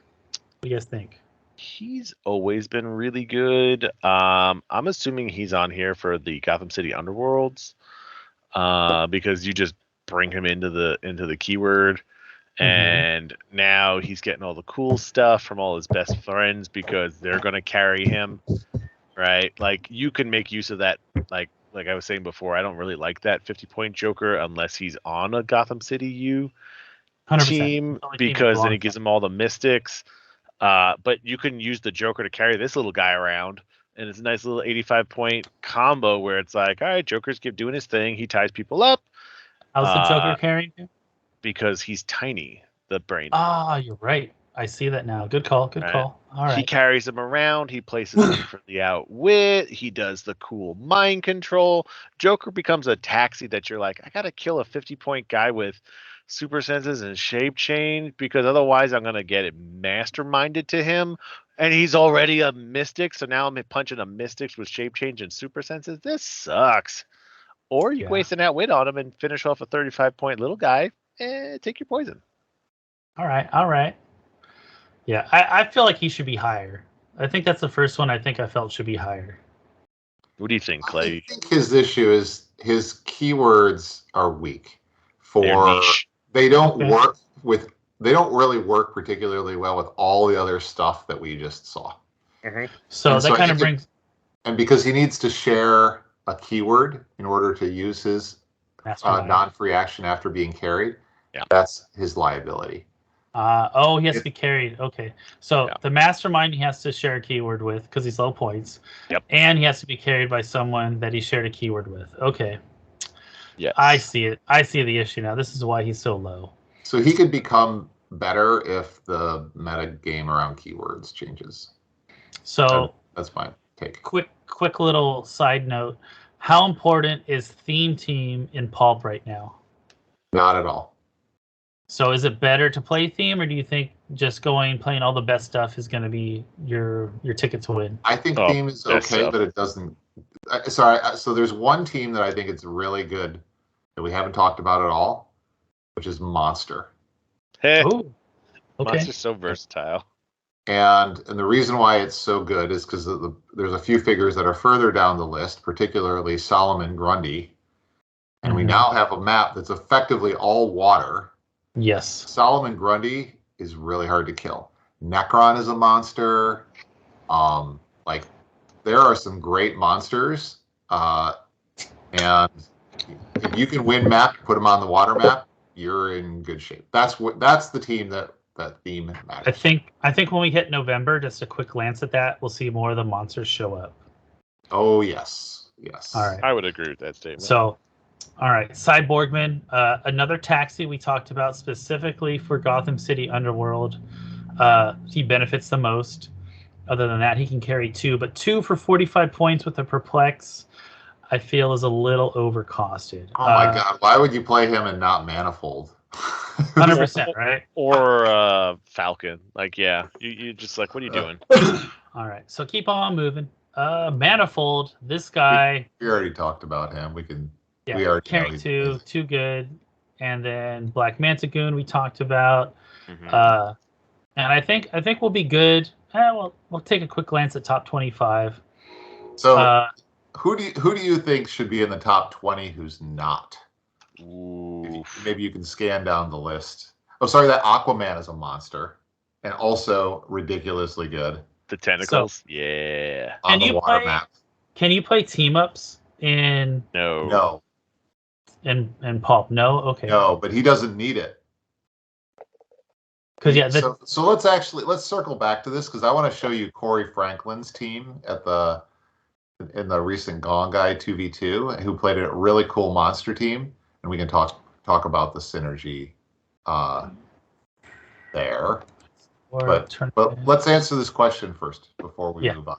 He's always been really good. I'm assuming he's on here for the Gotham City Underworlds, because you just bring him into the keyword, and now he's getting all the cool stuff from all his best friends because they're gonna carry him, right? Like you can make use of that. Like I was saying before, I don't really like that 50-point Joker unless he's on a Gotham City U 100%. team, because then it gives him all the mystics. But you can use the Joker to carry this little guy around, and it's a nice little 85-point combo where it's like, all right, Joker's doing his thing. He ties people up. How's the Joker carrying him? Because he's tiny, the Brain. You're right. I see that now. Good call. All right. He carries him around. He places him for the outwit. He does the cool mind control. Joker becomes a taxi that you're like, I got to kill a 50-point guy with super senses and shape change because otherwise I'm going to get it masterminded to him. And he's already a mystic. So now I'm punching a mystics with shape change and super senses. This sucks. Or you waste an outwit on him and finish off a 35-point little guy and take your poison. All right. Yeah, I feel like he should be higher. I think that's the first one I felt should be higher. What do you think, Clay? I think his issue is his keywords are weak. They don't really work particularly well with all the other stuff that we just saw. So that kind of brings... And because he needs to share a keyword in order to use his non-free action after being carried, that's his liability. He has to be carried. Okay. So Yeah. the mastermind he has to share a keyword with because he's low points. Yep. And he has to be carried by someone that he shared a keyword with. Okay. Yes. I see it. I see the issue now. This is why he's so low. So he could become better if the meta game around keywords changes. So that's my take. Quick little side note. How important is theme team in Pulp right now? Not at all. So is it better to play theme, or do you think just playing all the best stuff is going to be your ticket to win? I think theme is okay, but it doesn't. So there's one team that I think it's really good that we haven't talked about at all, which is Monster. Hey, okay. Monster's so versatile. And the reason why it's so good is because there's a few figures that are further down the list, particularly Solomon Grundy. And we now have a map that's effectively all water. Yes. Solomon Grundy is really hard to kill. Necron is a monster. There are some great monsters. And if you can win map, put them on the water map, you're in good shape. That's the team that theme matters. I think when we hit November, just a quick glance at that, we'll see more of the monsters show up. Oh yes. All right. I would agree with that statement. So, all right, Cyborgman, another taxi we talked about specifically for Gotham City Underworld. He benefits the most. Other than that, he can carry 2, but 2 for 45 points with a perplex, I feel is a little overcosted. Oh my god, why would you play him and not Manifold? 100%, right? Or Falcon. You just like, what are you doing? All right, so keep on moving. Manifold, this guy. We already talked about him. We already carry 2, too good. And then Black Mantigoon we talked about. Mm-hmm. And I think we'll be good. We'll take a quick glance at top 25. So who do you think should be in the top 20 who's not? Maybe you can scan down the list. Oh, sorry, that Aquaman is a monster and also ridiculously good. The tentacles, on the water map. Can you play team ups in? No. In Pulp, no. Okay. No, but he doesn't need it. Because So let's circle back to this because I want to show you Corey Franklin's team in the recent Gong Guy 2v2, who played a really cool monster team, and we can talk about the synergy there. But let's answer this question first before we move on.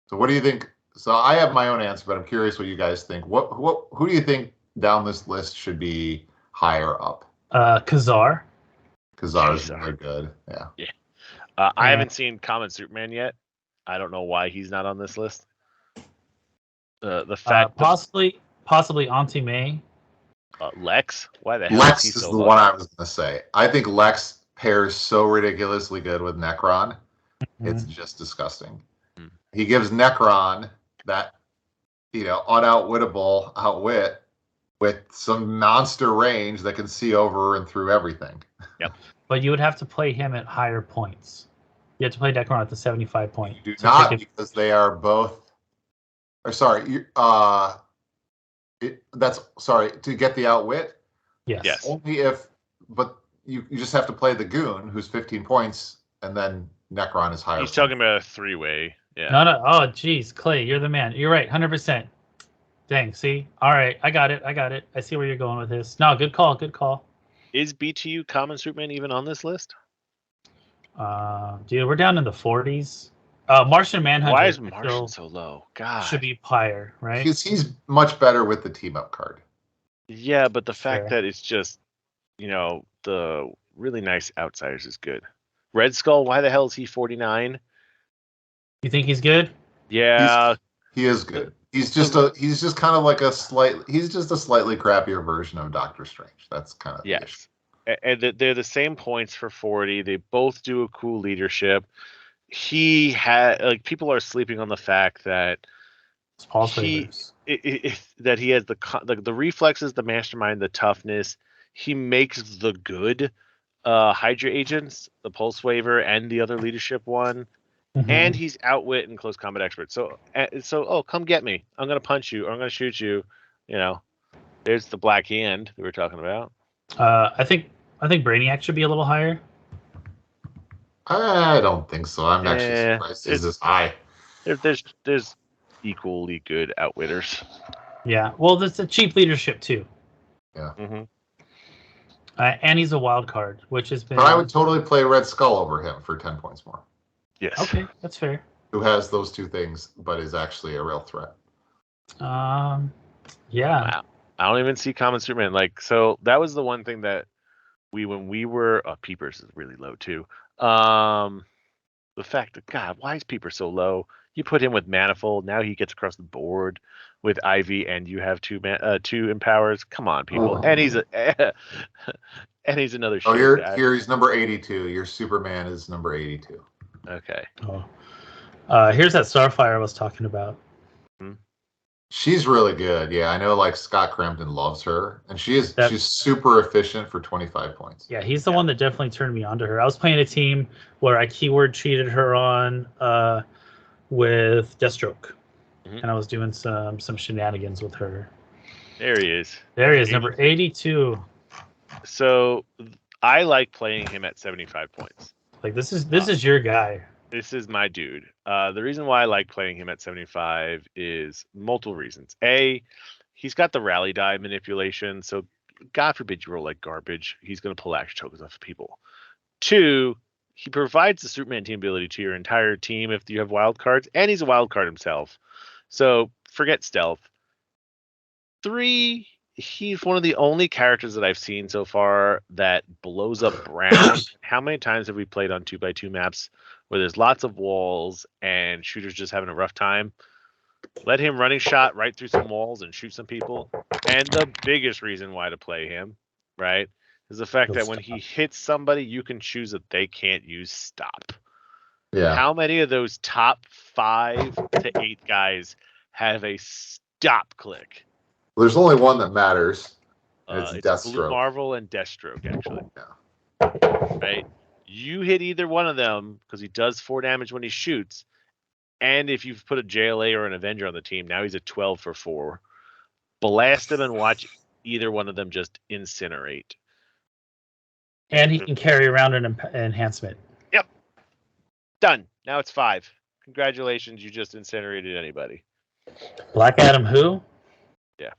So what do you think? So I have my own answer, but I'm curious what you guys think. Who do you think down this list should be higher up? Khazar. Khazar's very good. Yeah. I haven't seen Common Superman yet. I don't know why he's not on this list. The fact possibly Auntie May. Lex. Why the hell? Lex is the one I was going to say. I think Lex pairs so ridiculously good with Necron. It's just disgusting. He gives Necron that unoutwittable outwit with some monster range that can see over and through everything. Yep. But you would have to play him at higher points. You have to play Necron at the 75 point. You do not, because they are both. Or sorry, to get the outwit. Yes. Only if, but you just have to play the Goon, who's 15 points, and then Necron is higher. He's talking about a 3-way. Yeah. No. Oh, geez, Clay, you're the man. You're right, 100%. Dang, see? All right, I got it. I see where you're going with this. No, good call. Is BTU Common Superman even on this list? Dude, we're down in the 40s. Martian Manhunter. Why is Martian so low? God. Should be higher, right? Because he's much better with the team-up card. Yeah, but the fact that it's just, the really nice outsiders is good. Red Skull, why the hell is he 49? You think he's good? Yeah. He is good. He's just kind of like a slightly crappier version of Doctor Strange. That's kind of the issue. And they're the same points for 40. They both do a cool leadership. He had people are sleeping on the fact that he has the reflexes, the mastermind, the toughness. He makes the good Hydra agents, the Pulse Waver, and the other leadership one. And he's outwit and close combat expert. So come get me. I'm gonna punch you or I'm gonna shoot you. There's the Black Hand that we were talking about. I think Brainiac should be a little higher. I don't think so. I'm actually surprised he's this high. There's equally good outwitters. Yeah. Well, there's a cheap leadership too. Yeah. Mm-hmm. And he's a wild card, which has been. But I would totally play Red Skull over him for 10 points more. Yes. Okay, that's fair. Who has those two things, but is actually a real threat. Yeah. Wow. I don't even see common Superman. Like, so that was the one thing that when we were Peepers is really low too. The fact that, God, why is Peeper so low? You put him with Manifold, now he gets across the board with Ivy, and you have two empowers. Come on, people. And he's he's another. Oh, here he's number 82. Your Superman is number 82. Okay. Oh. Here's that Starfire I was talking about. She's really good. Yeah, I know. Like Scott Crampton loves her, and she's super efficient for 25 points. Yeah, he's the one that definitely turned me on to her. I was playing a team where I keyword cheated her on with Deathstroke, and I was doing some shenanigans with her. There he is. There he is, number 82. So I like playing him at 75 points. Like this is your guy. This is my dude. The reason why I like playing him at 75 is multiple reasons. A, he's got the rally die manipulation, so God forbid you roll like garbage, he's going to pull action tokens off of people. 2, he provides the Superman team ability to your entire team if you have wild cards, and he's a wild card himself. So forget stealth. 3, he's one of the only characters that I've seen so far that blows up Brown. How many times have we played on 2x2 maps where there's lots of walls and shooters just having a rough time? Let him running shot right through some walls and shoot some people. And the biggest reason why to play him, right, is the fact that when he hits somebody, you can choose that they can't use stop. Yeah. How many of those top 5 to 8 guys have a stop click? Well, there's only one that matters. And it's Blue Deathstroke. Marvel and Deathstroke, actually. Yeah. Right? You hit either one of them because he does 4 damage when he shoots. And if you've put a JLA or an Avenger on the team, now he's a 12 for 4. Blast him and watch either one of them just incinerate. And he can carry around an enhancement. Yep. Done. Now it's 5. Congratulations, you just incinerated anybody. Black Adam who? Yeah.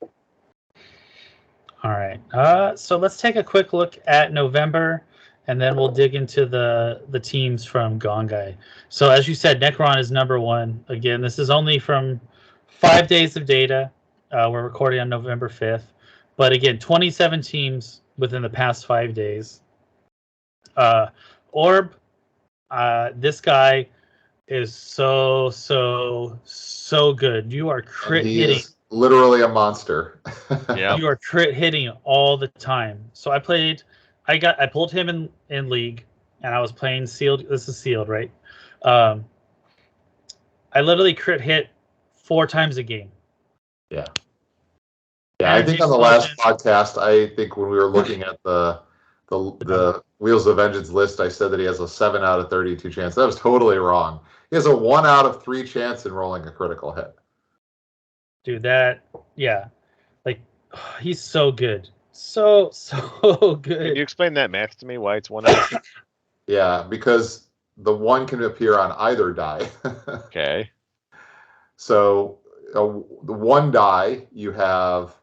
All right. So let's take a quick look at November, and then we'll dig into the teams from Gone Guy. So as you said, Necron is number 1. Again, this is only from 5 days of data. We're recording on November 5th. But again, 27 teams within the past 5 days. Orb, this guy is so good. You are crit hitting. Literally a monster. Yeah. You are crit hitting all the time. So I pulled him in league, and I was playing sealed. This is sealed, right? I literally crit hit 4 times a game. Yeah. Yeah, I think on the last podcast, I think when we were looking at the Wheels of Vengeance list, I said that he has a 7 out of 32 chance. That was totally wrong. He has a 1 out of 3 chance in rolling a critical hit. Dude, like, he's so good. So good. Can you explain that math to me, why it's 1 out of 3? Yeah, because the 1 can appear on either die. Okay. So the 1 die, you have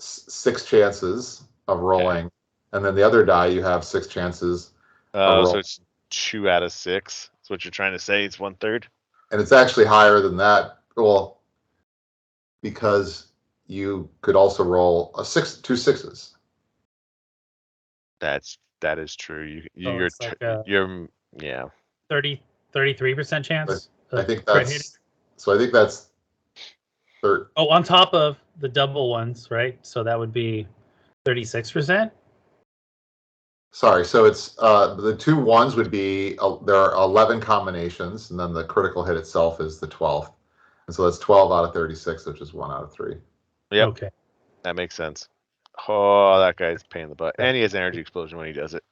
6 chances of rolling, and then the other die, you have 6 chances. So it's 2 out of 6. That's what you're trying to say. It's 1/3. And it's actually higher than that. Well, because you could also roll 2 6s. That is true. You're 33% chance. I think that's so. I think that's on top of the double ones, right? So that would be 36%. Sorry, so it's the 2 1s would be there are 11 combinations, and then the critical hit itself is the 12th, and so that's 12 out of 36, which is 1 out of 3. Yep. Okay. That makes sense. Oh, that guy's a pain in the butt, and he has energy explosion when he does it.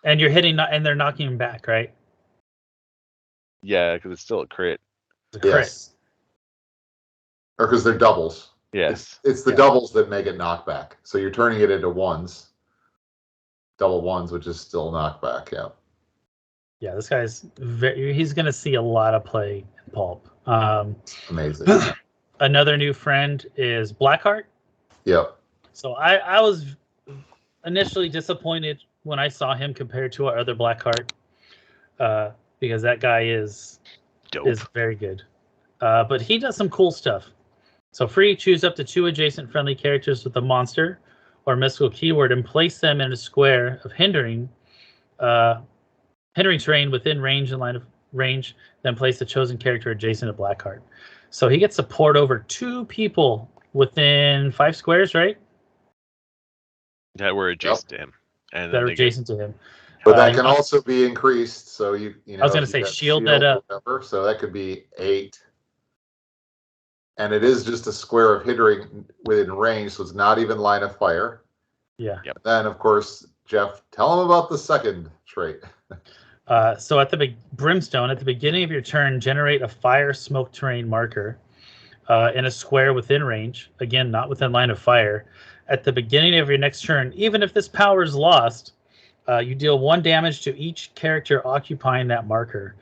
And you're hitting, and they're knocking him back, right? Yeah, because it's still a crit. It's a crit. Yes. Or because they're doubles. Yes. It's the doubles that make it knockback. So you're turning it into 1s. double ones, which is still knockback. Yeah. Yeah, this guy's he's going to see a lot of play in Pulp. Amazing. Another new friend is Blackheart. Yep. So I was initially disappointed when I saw him compared to our other Blackheart, because that guy is very good. But he does some cool stuff. So free, choose up to 2 adjacent friendly characters with a monster or mystical keyword and place them in a square of hindering terrain within range and line of range, then place the chosen character adjacent to Blackheart. So he gets to port over 2 people within 5 squares, right? That were adjacent to him. And that are adjacent to him. But that can also be increased. So you know, I was going to say shield that up. Whatever, so that could be 8. And it is just a square of hindering within range, so it's not even line of fire. Yeah. Yep. Then, of course, Jeff, tell him about the second trait. So at the Brimstone, at the beginning of your turn, generate a fire smoke terrain marker in a square within range. Again, not within line of fire. At the beginning of your next turn, even if this power is lost, you deal 1 damage to each character occupying that marker,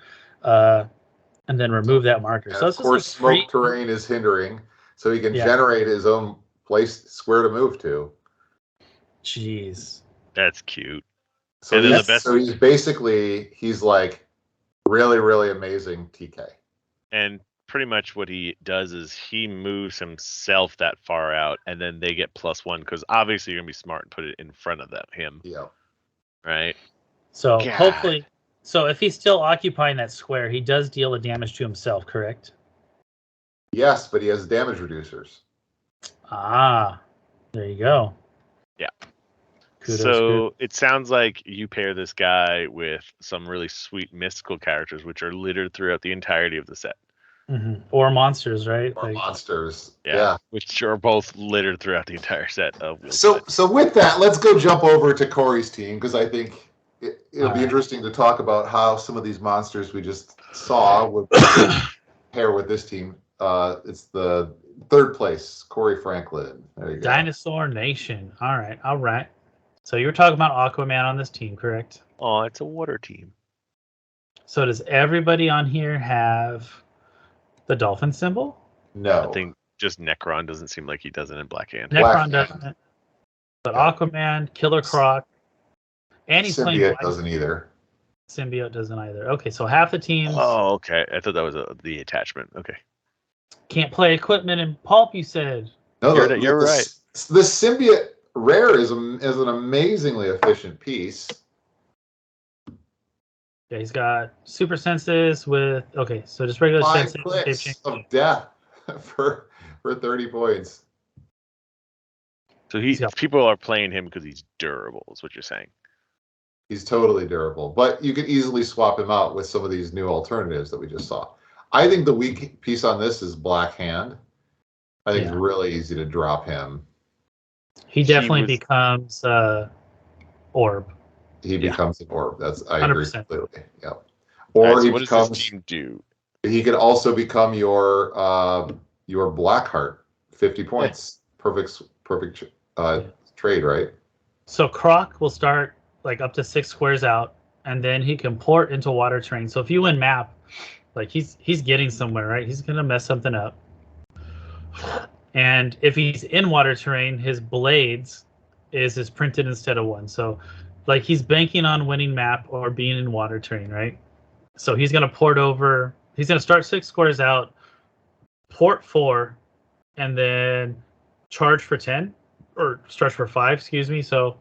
and then remove that marker. And so of course, smoke terrain is hindering, so he can generate his own square to move to. Jeez, that's cute. So he's like really, really amazing TK. And pretty much what he does is he moves himself that far out, and then they get +1 because obviously you're gonna be smart and put it in front of him. Yeah. Right. So hopefully, so if he's still occupying that square, he does deal the damage to himself, correct? Yes, but he has damage reducers. Ah, there you go. Yeah. So it sounds like you pair this guy with some really sweet mystical characters, which are littered throughout the entirety of the set. Mm-hmm. Or monsters, right? Or monsters. Yeah. Which are both littered throughout the entire set of Wheel So with that, let's go jump over to Corey's team, because I think it'll be interesting to talk about how some of these monsters we just saw would pair with this team. It's the 3rd place, Corey Franklin. There you go. Dinosaur Nation. All right. So you were talking about Aquaman on this team, correct? Oh, it's a water team. So does everybody on here have the dolphin symbol? No. I think just Necron doesn't seem like he does it in Black Hand. Necron doesn't. But Aquaman, Killer Croc, and he's playing Symbiote doesn't either. Symbiote doesn't either. Okay, so half the teams. Oh, okay. I thought that was the attachment. Okay. Can't play equipment in Pulp, you said. No, you're right. The Symbiote Rare is an amazingly efficient piece. Yeah, he's got super senses with so just regular 5 senses. clicks of death for 30 points. So people are playing him because he's durable, is what you're saying. He's totally durable, but you could easily swap him out with some of these new alternatives that we just saw. I think the weak piece on this is Black Hand. I think it's really easy to drop him. He definitely becomes Orb. He becomes an Orb. I 100%. Agree completely. Yeah. Or he becomes. What does this team do? He could also become your Blackheart. 50 points. Yeah. Perfect trade, right? So Croc will start like up to 6 squares out, and then he can port into water terrain. So if you win map, like he's getting somewhere, right? He's gonna mess something up. And if he's in water terrain, his blades is printed instead of 1. So like he's banking on winning map or being in water terrain, right? So he's gonna port over. He's gonna start 6 squares out, port 4, and then charge for 10 or stretch for 5. Excuse me. So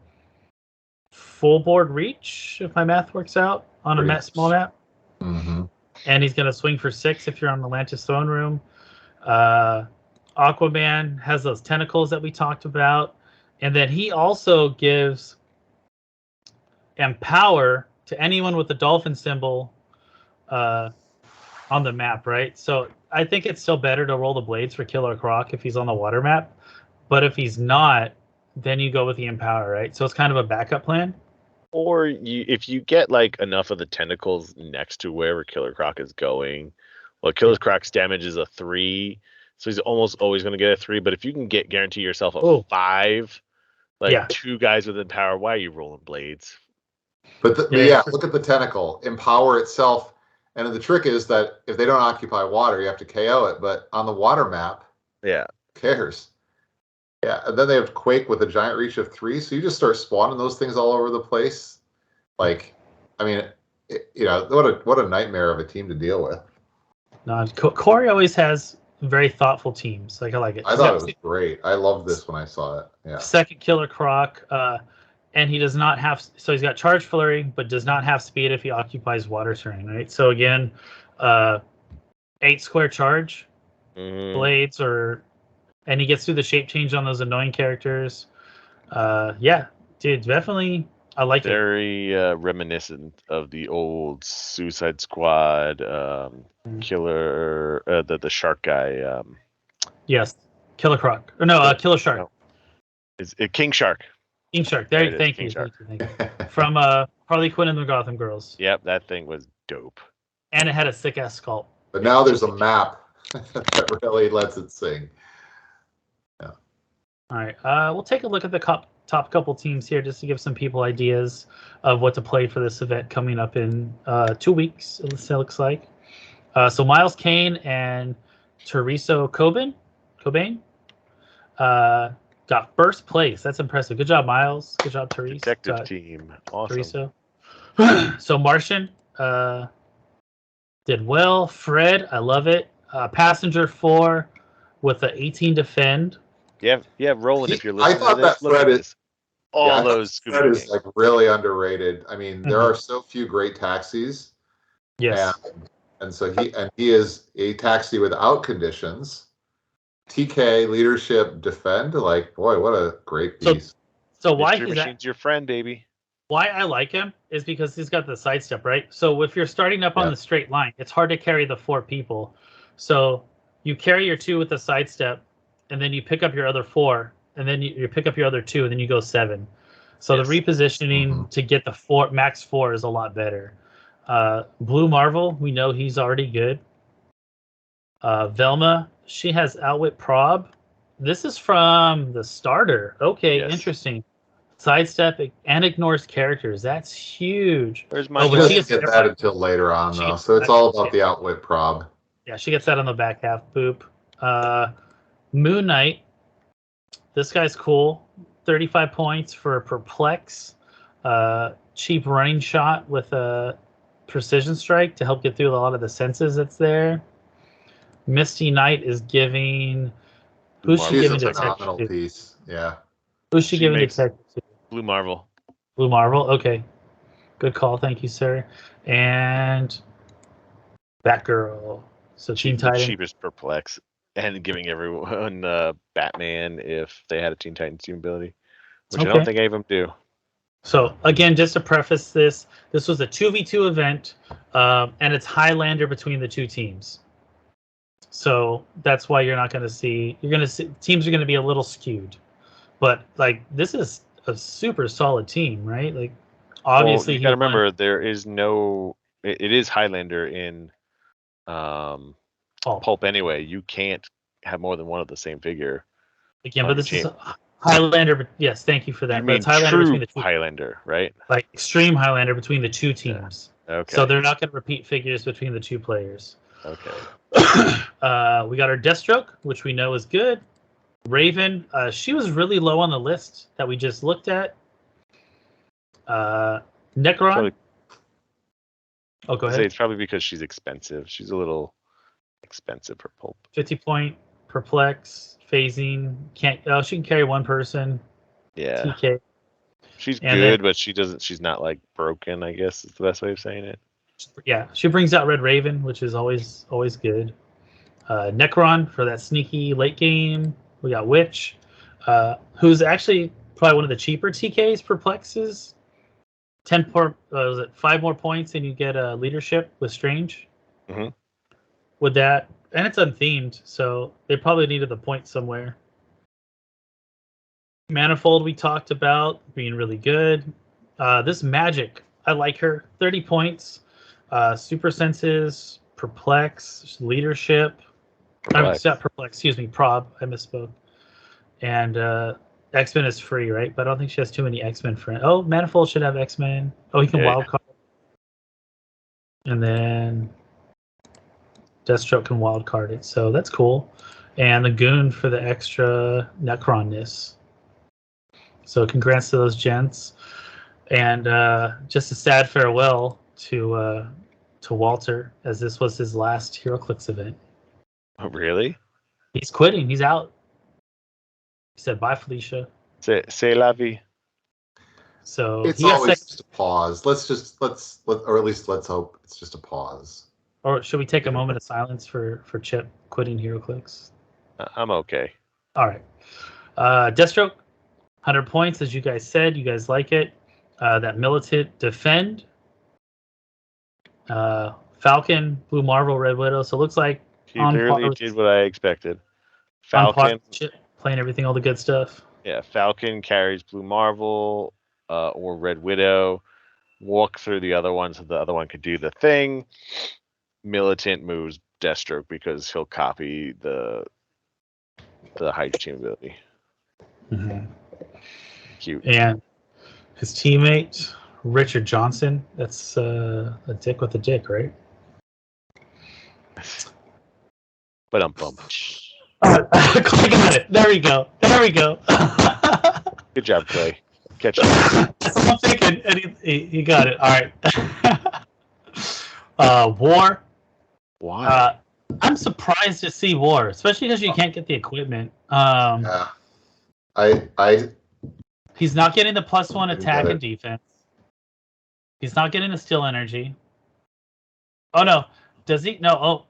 full board reach, if my math works out on a small map. Mm-hmm. And he's gonna swing for 6 if you're on Atlantis Throne Room. Aquaman has those tentacles that we talked about, and then he also gives empower to anyone with the dolphin symbol on the map, right? So I think it's still better to roll the blades for Killer Croc if he's on the water map, but if he's not, then you go with the empower, right? So it's kind of a backup plan. Or if you get like enough of the tentacles next to wherever Killer Croc is going, well, Killer Croc's damage is a 3. So he's almost always going to get a 3, but if you can guarantee yourself a 5, Like 2 guys with Empower. Why are you rolling blades? But look at the tentacle. Empower itself. And the trick is that if they don't occupy water, you have to KO it. But on the water map, who cares? Yeah, and then they have Quake with a giant reach of 3, so you just start spawning those things all over the place. Like, I mean, what a nightmare of a team to deal with. No, Corey always has very thoughtful teams. Like, I like it. I thought it was great. I loved this when I saw it. Yeah. Second Killer Croc, and he does not have. So he's got Charge Flurry, but does not have speed if he occupies water terrain. Right. So again, 8 square charge, blades, and he gets through the shape change on those annoying characters. Yeah, dude, definitely. I like it. Very reminiscent of the old Suicide Squad killer, the shark guy. Yes, Killer Croc. Or no, Killer Shark. No. Is it King Shark? King Shark. Thank you. From Harley Quinn and the Gotham Girls. Yep, that thing was dope. And it had a sick ass sculpt. But now there's a map that really lets it sing. Yeah. All right. We'll take a look at the top couple teams here just to give some people ideas of what to play for this event coming up in 2 weeks, it looks like. So Miles Kane and Teresa Cobain got first place. That's impressive. Good job, Miles. Good job, Teresa. Detective team. Awesome. Teresa. So Martian did well. Fred, I love it. Passenger 4 with an 18 defend. Yeah, Roland, if you're listening I thought to this, that Fred is Fred is like really underrated. I mean, there are so few great taxis. Yes. And so he is a taxi without conditions. TK, leadership, defend. Like, boy, what a great piece. So why Mystery Machine's your friend, baby. Why I like him is because he's got the sidestep, right? So if you're starting up on the straight line, it's hard to carry the 4 people. So you carry your 2 with the sidestep, and then you pick up your other 4, and then you pick up your other 2, and then you go 7. So the repositioning to get the max 4 is a lot better. Blue Marvel, we know he's already good. Velma, she has Outwit Prob. This is from the starter. Okay, interesting. Sidestep and ignores characters. That's huge. Where's my? She doesn't get that until later on, though. So it's all about the Outwit Prob. Yeah, she gets that on the back half. Boop. Moon Knight. This guy's cool. 35 points for Perplex. Cheap running shot with a precision strike to help get through a lot of the senses that's there. Misty Knight is giving. Who's she giving to? Phenomenal piece. Yeah. Who's she giving detective to? Blue Marvel. Blue Marvel. Okay. Good call. Thank you, sir. And Batgirl. So Teen Titans. Cheapest Perplex. And giving everyone Batman if they had a Teen Titans team ability, which I don't think any of them do. So again, just to preface this was a 2v2 event, and it's Highlander between the 2 teams. So that's why you're going to see teams are going to be a little skewed, but like this is a super solid team, right? Like obviously you got to remember it is Highlander in Pulp anyway. You can't have more than one of the same figure. Again, but this is Highlander. But yes, thank you for that. You mean it's Highlander between the 2. Highlander, right? Like extreme Highlander between the 2 teams. Yeah. Okay. So they're not going to repeat figures between the 2 players. Okay. We got our Deathstroke, which we know is good. Raven, she was really low on the list that we just looked at. Necron. Go ahead. It's probably because she's expensive. She's a little expensive for Pulp. 50 point, Perplex, phasing. She can carry 1 person. Yeah. TK. She's good, but she's not like broken, I guess is the best way of saying it. Yeah, she brings out Red Raven, which is always good. Necron for that sneaky late game. We got Witch, who's actually probably one of the cheaper TKs. Perplexes. 5 more points, and you get a leadership with Strange. Mm-hmm. With that, and it's unthemed, so they probably needed the point somewhere. Manifold we talked about being really good. This Magic, I like her. 30 points. Super Senses, Perplex, Leadership. Not Perplex, excuse me, Prob. I misspoke. And X-Men is free, right? But I don't think she has too many X-Men friends. Oh, Manifold should have X-Men. Oh, he can wildcard. And then Deathstroke can wildcard it. So that's cool. And the Goon for the extra Necronness. So congrats to those gents. And just a sad farewell to Walter, as this was his last Heroclix event. Oh, really? He's quitting. He's out. He said, bye, Felicia. Say la vie. So it's always just a pause. Let's or at least let's hope it's just a pause. Or should we take a moment of silence for Chip quitting Heroclix? I'm okay. All right. Deathstroke, 100 points, as you guys said. You guys like it. That Militant Defend. Falcon, Blue Marvel, Red Widow. So it looks like he literally did what I expected. Falcon playing everything, all the good stuff. Yeah, Falcon carries Blue Marvel or Red Widow. Walk through the other one so the other one could do the thing. Militant moves Deathstroke because he'll copy the hydrogen ability. Mm-hmm. Cute. And his teammate, Richard Johnson. That's a dick with a dick, right? But Click on it. There we go. Good job, Clay. Catch up. That's what I'm thinking. And he got it. All right. War. Why? I'm surprised to see War, especially because you can't get the equipment. Yeah. He's not getting the +1 attack and defense. He's not getting the Steel Energy. Oh no, does he? No.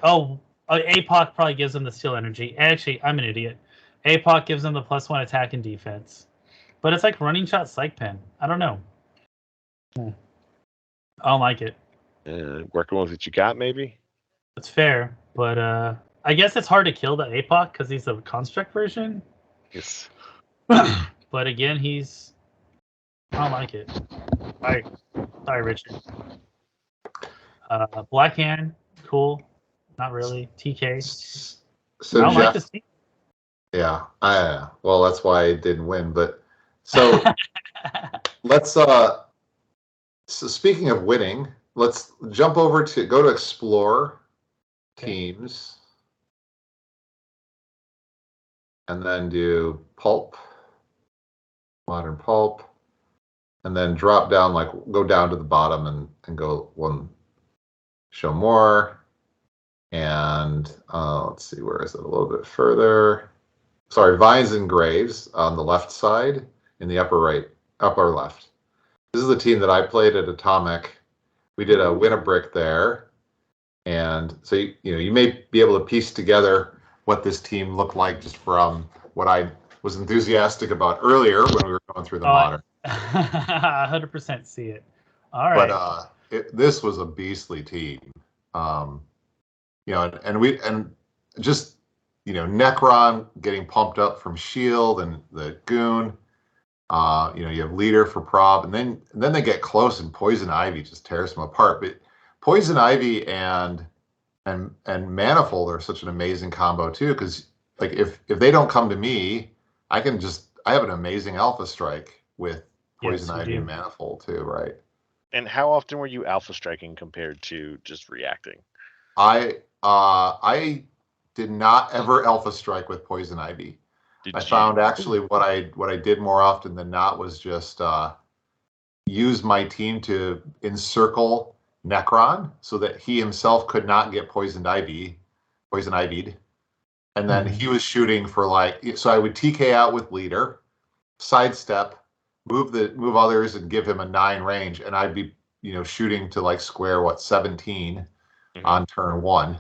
APOC probably gives him the Steel Energy. Actually, I'm an idiot. APOC gives him the +1 attack and defense, but it's like running shot Psych Pen. I don't know. I don't like it. Working with what you got, maybe. It's fair, but I guess it's hard to kill the APOC because he's a construct version. Yes. But again, I don't like it. Sorry, Richard. Black Hand, cool. Not really. TK. So I don't Jeff, like this team. Yeah. Well, that's why I didn't win. But so let's. So speaking of winning, let's jump over to go to explore teams, and then do pulp, modern pulp, and then drop down, go down to the bottom and go one, show more, and let's see, where is it? A little bit further. Sorry, Vines and Graves on the left side in the upper left. This is the team that I played at Atomic. We did a win a brick there. And so, you may be able to piece together what this team looked like just from what I was enthusiastic about earlier when we were going through the modern. 100% see it. All right. But this was a beastly team. And Necron getting pumped up from Shield and the Goon. You have Leader for Prob, and then they get close, and Poison Ivy just tears them apart. But Poison Ivy and Manifold are such an amazing combo too, because if they don't come to me, I have an amazing Alpha Strike with Poison Ivy and Manifold too, right? And how often were you Alpha Striking compared to just reacting? I did not ever Alpha Strike with Poison Ivy. I found actually what I did more often than not was just use my team to encircle Necron so that he himself could not get poison ivied, and then he was shooting for so I would TK out with Leader, sidestep, move others, and give him a 9 range, and I'd be shooting to square 17 on turn 1,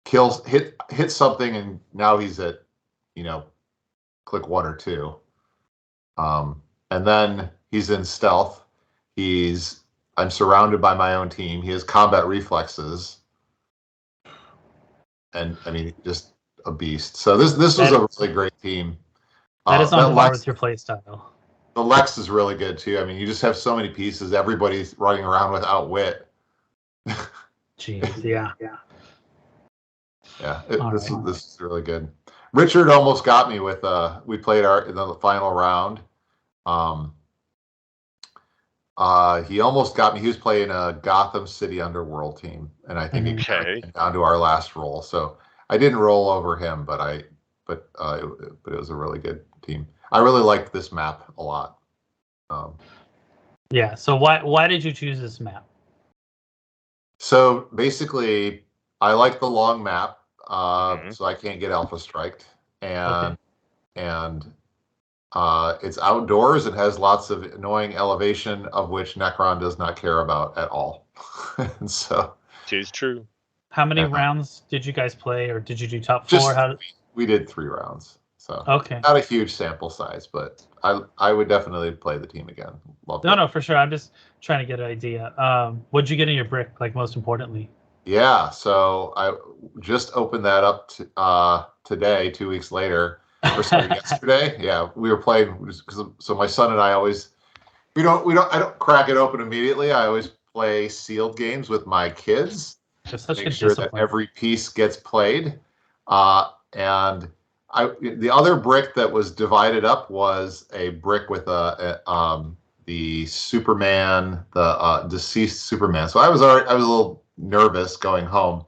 hit something, and now he's at click 1 or 2, and then he's in stealth. I'm surrounded by my own team. He has combat reflexes, and just a beast. So this was a really great team. That is on par with your play style. The Lex is really good too. You just have so many pieces. Everybody's running around with Outwit. Jeez, yeah. Yeah, this is really good. Richard almost got me with we played in the final round. He almost got me. He was playing a Gotham City Underworld team, and I think it came down to our last roll. So I didn't roll over him, but it was a really good team. I really liked this map a lot. Yeah. So why did you choose this map? So basically, I like the long map, so I can't get alpha striked, and it's outdoors. It has lots of annoying elevation, of which Necron does not care about at all. And so, it is true. How many rounds did you guys play, or did you do top four? We did 3 rounds. So okay, not a huge sample size, but I would definitely play the team again. No, for sure. I'm just trying to get an idea. What'd you get in your brick? Like most importantly. Yeah, so I just opened that up today, 2 weeks later. Or sorry, yesterday. Yeah, we were playing. So my son and I always I don't crack it open immediately. I always play sealed games with my kids. Just such make sure discipline. that every piece gets played. And the other brick that was divided up was a brick with the Superman, the deceased Superman. So I was a little nervous going home.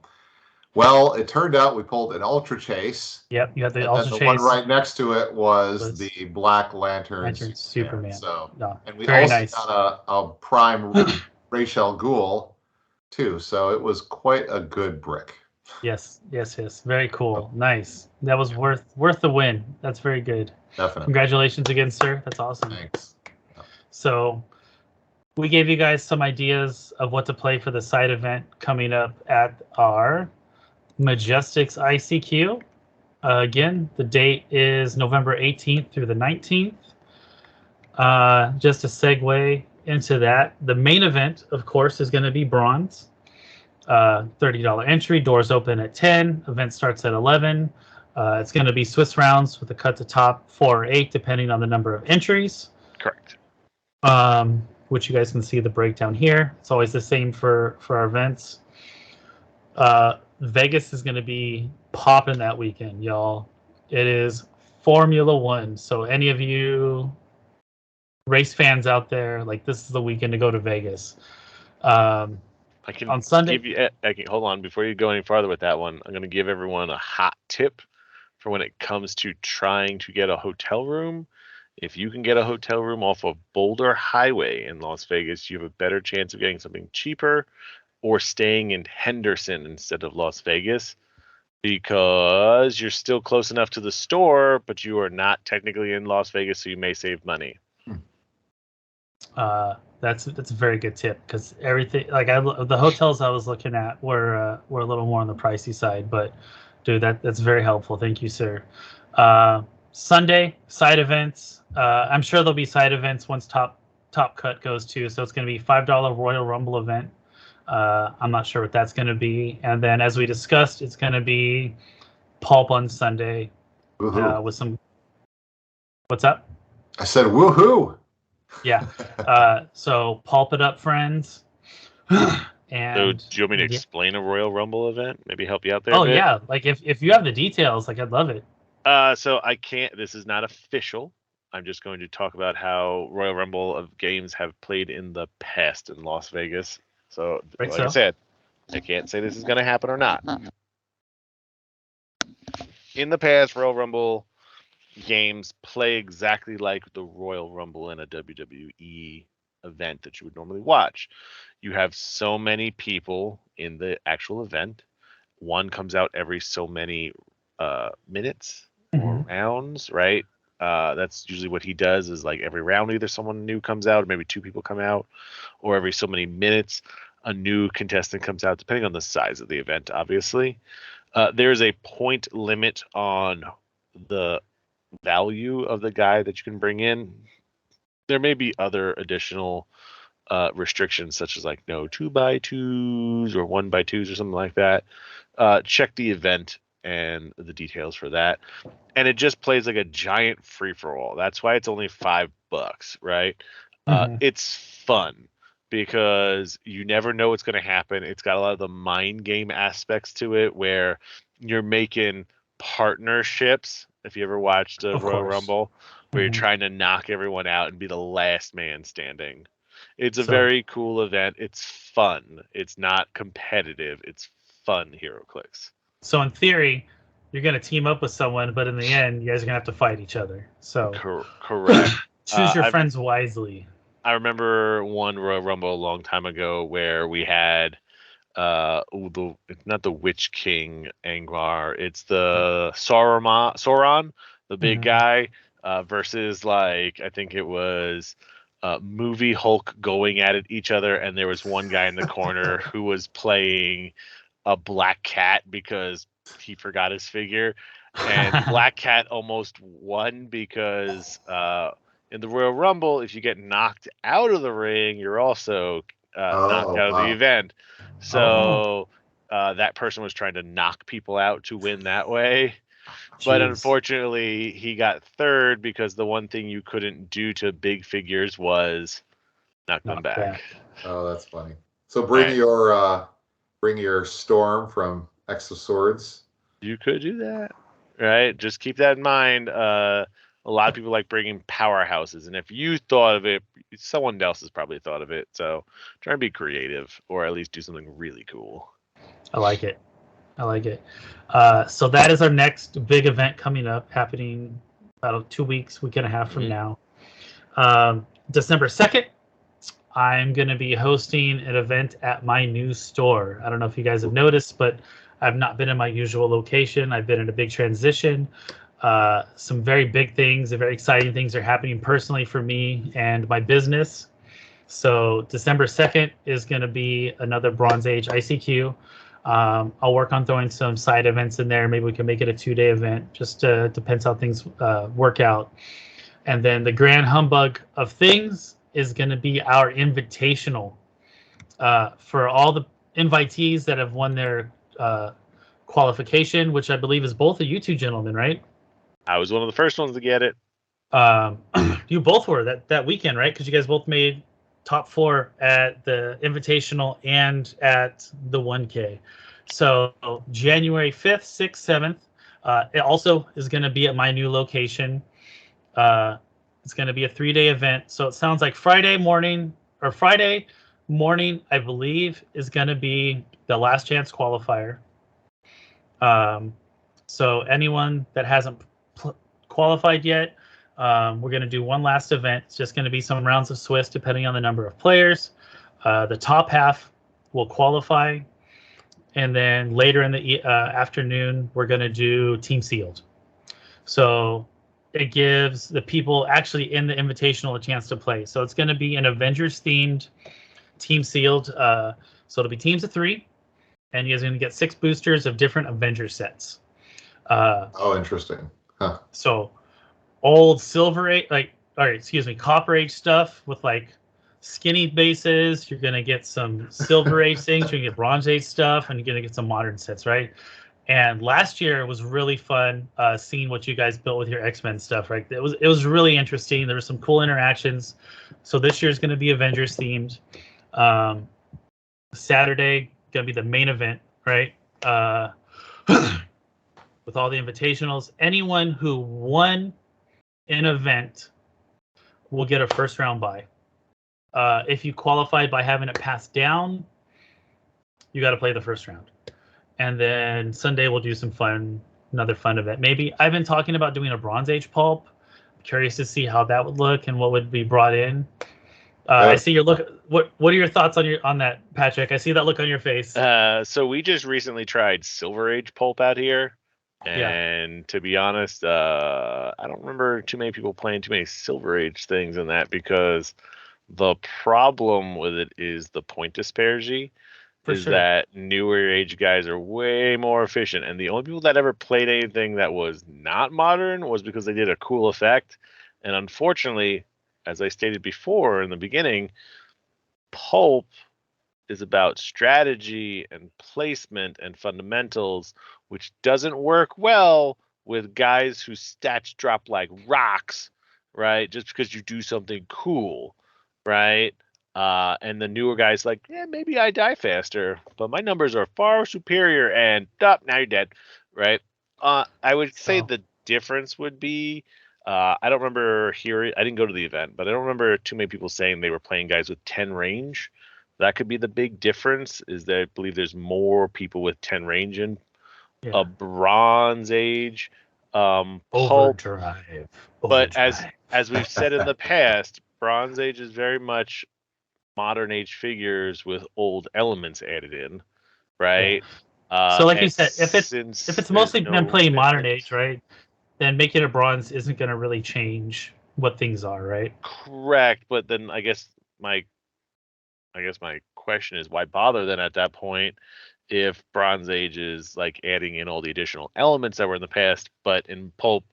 Well, it turned out we pulled an Ultra Chase. Yep, you had the Ultra Chase. The one right next to it was the Black Lantern Superman. So, no, and we also got a Prime Ra's al Ghul too. So it was quite a good brick. Yes. Very cool. Nice. That was worth the win. That's very good. Definitely. Congratulations again, sir. That's awesome. Thanks. So we gave you guys some ideas of what to play for the side event coming up at our Majestix ICQ. Again, the date is November 18th through the 19th. Just to segue into that, the main event, of course, is going to be bronze. $30 entry. Doors open at 10. Event starts at 11. It's going to be Swiss rounds with a cut to top 4 or 8, depending on the number of entries. Correct. Which you guys can see the breakdown here. It's always the same for our events. Vegas is going to be popping that weekend, y'all. It is Formula One. So any of you race fans out there, like, this is the weekend to go to Vegas. I can on Sunday. Hold on, before you go any farther with that one, I'm going to give everyone a hot tip for when it comes to trying to get a hotel room. If you can get a hotel room off of Boulder Highway in Las Vegas, you have a better chance of getting something cheaper, or staying in Henderson instead of Las Vegas, because you're still close enough to the store, but you are not technically in Las Vegas, so you may save money. That's a very good tip, because everything, like, the hotels I was looking at were a little more on the pricey side, but dude, that's very helpful. Thank you, sir. Sunday side events. I'm sure there'll be side events once top cut goes too. So it's going to be $5 Royal Rumble event. I'm not sure what that's going to be. And then, as we discussed, it's going to be Pulp on Sunday with some. What's up? I said woohoo. Yeah. So pulp it up, friends. And so do you want me to explain a Royal Rumble event? Maybe help you out there? Oh yeah, like if you have the details, like, I'd love it. So I can't. This is not official. I'm just going to talk about how Royal Rumble of games have played in the past in Las Vegas. So, I said, I can't say this is going to happen or not. In the past, Royal Rumble games play exactly like the Royal Rumble in a WWE event that you would normally watch. You have so many people in the actual event. One comes out every so many minutes or rounds, right? That's usually what he does, is like every round either someone new comes out, or maybe 2 people come out, or every so many minutes a new contestant comes out, depending on the size of the event, obviously. There's a point limit on the value of the guy that you can bring in. There may be other additional restrictions, such as like no 2x2s or 1x2s or something like that. Check the event and the details for that. And it just plays like a giant free-for-all. That's why it's only $5, right? It's fun because you never know what's going to happen. It's got a lot of the mind game aspects to it, where you're making partnerships. If you ever watched a Of Royal course. Rumble, where you're Mhm. trying to knock everyone out and be the last man standing. It's a So very cool event. It's fun. It's not competitive. It's fun, HeroClix. so in theory, you're gonna team up with someone, but in the end, you guys are gonna have to fight each other. So Correct. choose your I friends wisely. remember one Royal Rumble a long time ago where we had it's not the Witch King Angvar, it's the Sauron, the big Mhm. guy, versus like I think it was movie Hulk going at it each other, and there was one guy in the corner who was playing a black cat because he forgot his figure, and Black Cat almost won because in the Royal Rumble, if you get knocked out of the ring, you're also knocked Oh, out of the wow. event. Oh, So that person was trying to knock people out to win that way. But jeez. unfortunately, he got third because the one thing you couldn't do to big figures was knock them Knock back. back. Oh, that's funny. So Right. bring your storm from X of Swords. You could do that, right? Just keep that in mind. A lot of people like bringing powerhouses, and if you thought of it, someone else has probably thought of it. So try and be creative, or at least do something really cool. I like it. I like it. So that is our next big event coming up, happening about 2 weeks, week and a half from Mhm. now. December 2nd, I'm going to be hosting an event at my new store. I don't know if you guys have noticed, but I've not been in my usual location. I've been in a big transition. Some very big things and very exciting things are happening personally for me and my business. So December 2nd is going to be another Bronze Age ICQ. I'll work on throwing some side events in there. Maybe we can make it a 2-day event. Just depends how things work out. And then the grand humbug of things is going to be our invitational for all the invitees that have won their qualification, which I believe is both of you two gentlemen, right? I was one of the first ones to get it. Um, you both were that weekend, right? Because you guys both made top 4 at the invitational and at the 1K. So January 5th, 6th, 7th. It also is going to be at my new location. It's going to be a 3-day event. So it sounds like Friday morning, I believe, is going to be the last chance qualifier. So anyone that hasn't qualified yet, we're going to do one last event. It's just going to be some rounds of Swiss depending on the number of players. The top half will qualify. And then later in the afternoon, we're going to do Team Sealed. So it gives the people actually in the invitational a chance to play. So it's going to be an Avengers themed Team Sealed. So it'll be teams of 3, and you're going to get 6 boosters of different Avengers sets. Oh, interesting. Huh. So old Silver Age, Copper Age stuff with like skinny bases. You're gonna get some Silver Age things. You're gonna get Bronze Age stuff, and you're gonna get some modern sets, right? And last year was really fun seeing what you guys built with your X-Men stuff, right? It was really interesting. There were some cool interactions. So this year's gonna be Avengers themed. Um, Saturday gonna be the main event, right? With all the invitationals. Anyone who won an event will get a first round bye. If you qualified by having it passed down, you got to play the first round. And then Sunday we'll do another fun event. Maybe I've been talking about doing a Bronze Age pulp. I'm curious to see how that would look and what would be brought in. I see your look. What are your thoughts on that, Patrick? I see that look on your face. So we just recently tried Silver Age pulp out here, Yeah. and to be honest, I don't remember too many people playing too many Silver Age things in that because the problem with it is the point disparity. For Is sure. that newer age guys are way more efficient, and the only people that ever played anything that was not modern was because they did a cool effect. And unfortunately, as I stated before in the beginning, pulp is about strategy and placement and fundamentals, which doesn't work well with guys whose stats drop like rocks, right? Just because you do something cool, right? And the newer guys like, yeah, maybe I die faster, but my numbers are far superior, and now you're dead, right? I would say So- the difference would be, I don't remember hearing. I didn't go to the event, but I don't remember too many people saying they were playing guys with 10 range. That could be the big difference. Is that I believe there's more people with 10 range in Yeah. a Bronze Age, Pulp. Overdrive. But as we've said in the past, Bronze Age is very much modern age figures with old elements added in, right? So like you and said, if it's there's mostly no been playing modern commitment- age, right? Then making it bronze isn't going to really change what things are, right? Correct, but then I guess my question is why bother then at that point if Bronze Age is like adding in all the additional elements that were in the past, but in Pulp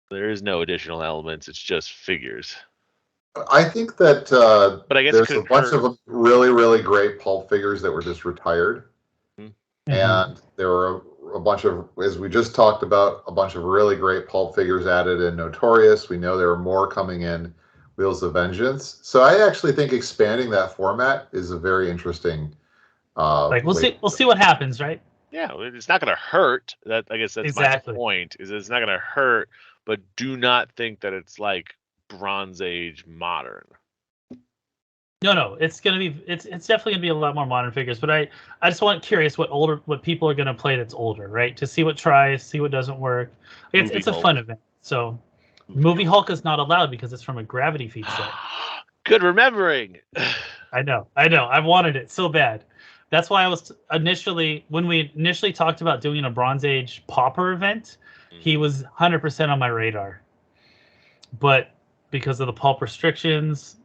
there is no additional elements, it's just figures. I think that But I guess there's it a could bunch hurt. of really, really great pulp figures that were just retired. Mm-hmm. And there were a bunch of, as we just talked about, a bunch of really great pulp figures added in Notorious. We know there are more coming in Wheels of Vengeance. So I actually think expanding that format is a very interesting. Like we'll see what happens, right? Yeah, it's not going to hurt. That I guess that's Exactly. my point. Is it's not going to hurt, but do not think that it's like Bronze Age modern. No, it's definitely gonna be a lot more modern figures. But I just want curious what people are gonna play that's older, right? To see what tries, see what doesn't work. It's a fun event. So Movie Hulk is not allowed because it's from a Gravity Feed set. Good remembering. I know. I wanted it so bad. That's why I was when we initially talked about doing a Bronze Age Pauper event, he was 100% on my radar. But because of the pulp restrictions,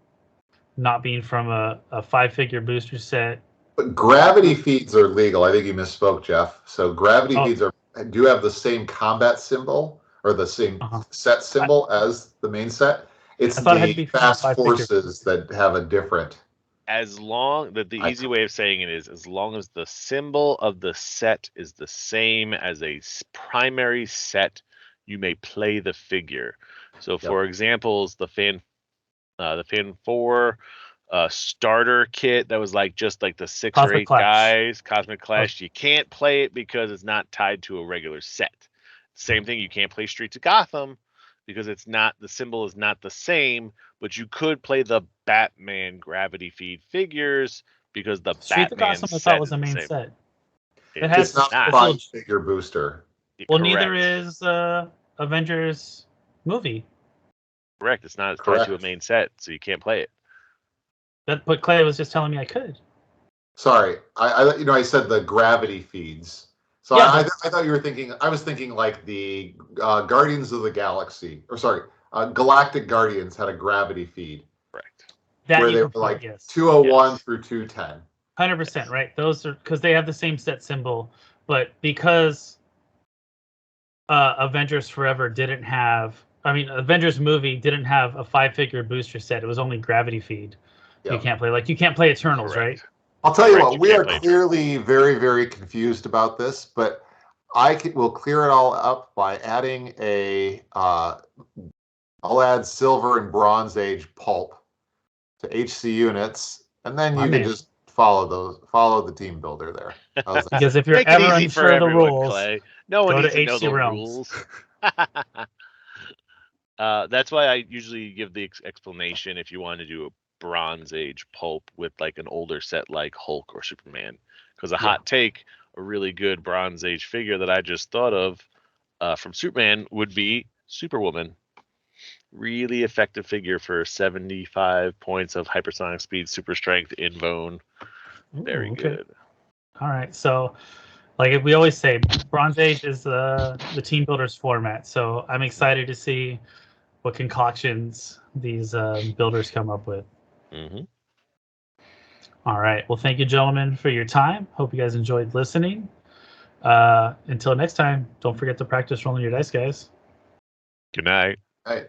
not being from a 5-figure booster set. But Gravity Feeds are legal. I think you misspoke, Jeff. So Gravity Feeds do have the same combat symbol or the same set symbol as the main set. It's the Fast Forces that have a different. As long that the easy way of saying it is, as long as the symbol of the set is the same as a primary set, you may play the figure. So, for examples, the Fan 4 starter kit that was like just like the 6 or 8 guys, Cosmic Clash. You can't play it because it's not tied to a regular set. Same thing, you can't play Streets of Gotham because it's not, the symbol is not the same, but you could play the Batman Gravity Feed figures because the Batman set I thought was a main set. It's not a 5-figure booster. Well, neither is Avengers movie. Correct. It's not tied to a main set, so you can't play it. But Clay was just telling me I could. Sorry, I said the Gravity Feeds. So I thought you were thinking. I was thinking like the Guardians of the Galaxy, or sorry, Galactic Guardians had a Gravity Feed. Correct. Where they were like 201 through 210. 100%, right? Those are because they have the same set symbol, but because Avengers Forever didn't have. I mean, Avengers movie didn't have a 5-figure booster set. It was only Gravity Feed. Yep. You can't play you can't play Eternals, right? I'll tell you what. We are clearly very, very confused about this, but will clear it all up by adding a. I'll add Silver and Bronze Age Pulp to HC units, and then you can just follow the team builder there. Because if you're ever unsure of the rules, Clay. No one needs to know the Realms. rules. That's why I usually give the explanation if you want to do a Bronze Age Pulp with like an older set like Hulk or Superman. Because hot take, a really good Bronze Age figure that I just thought of from Superman would be Superwoman. Really effective figure for 75 points of hypersonic speed, super strength, in bone. Very good. All right, so like we always say, Bronze Age is the team builders format. So I'm excited to see what concoctions these builders come up with. Mm-hmm. All right. Well, thank you, gentlemen, for your time. Hope you guys enjoyed listening. Until next time, don't forget to practice rolling your dice, guys. Good night. All right.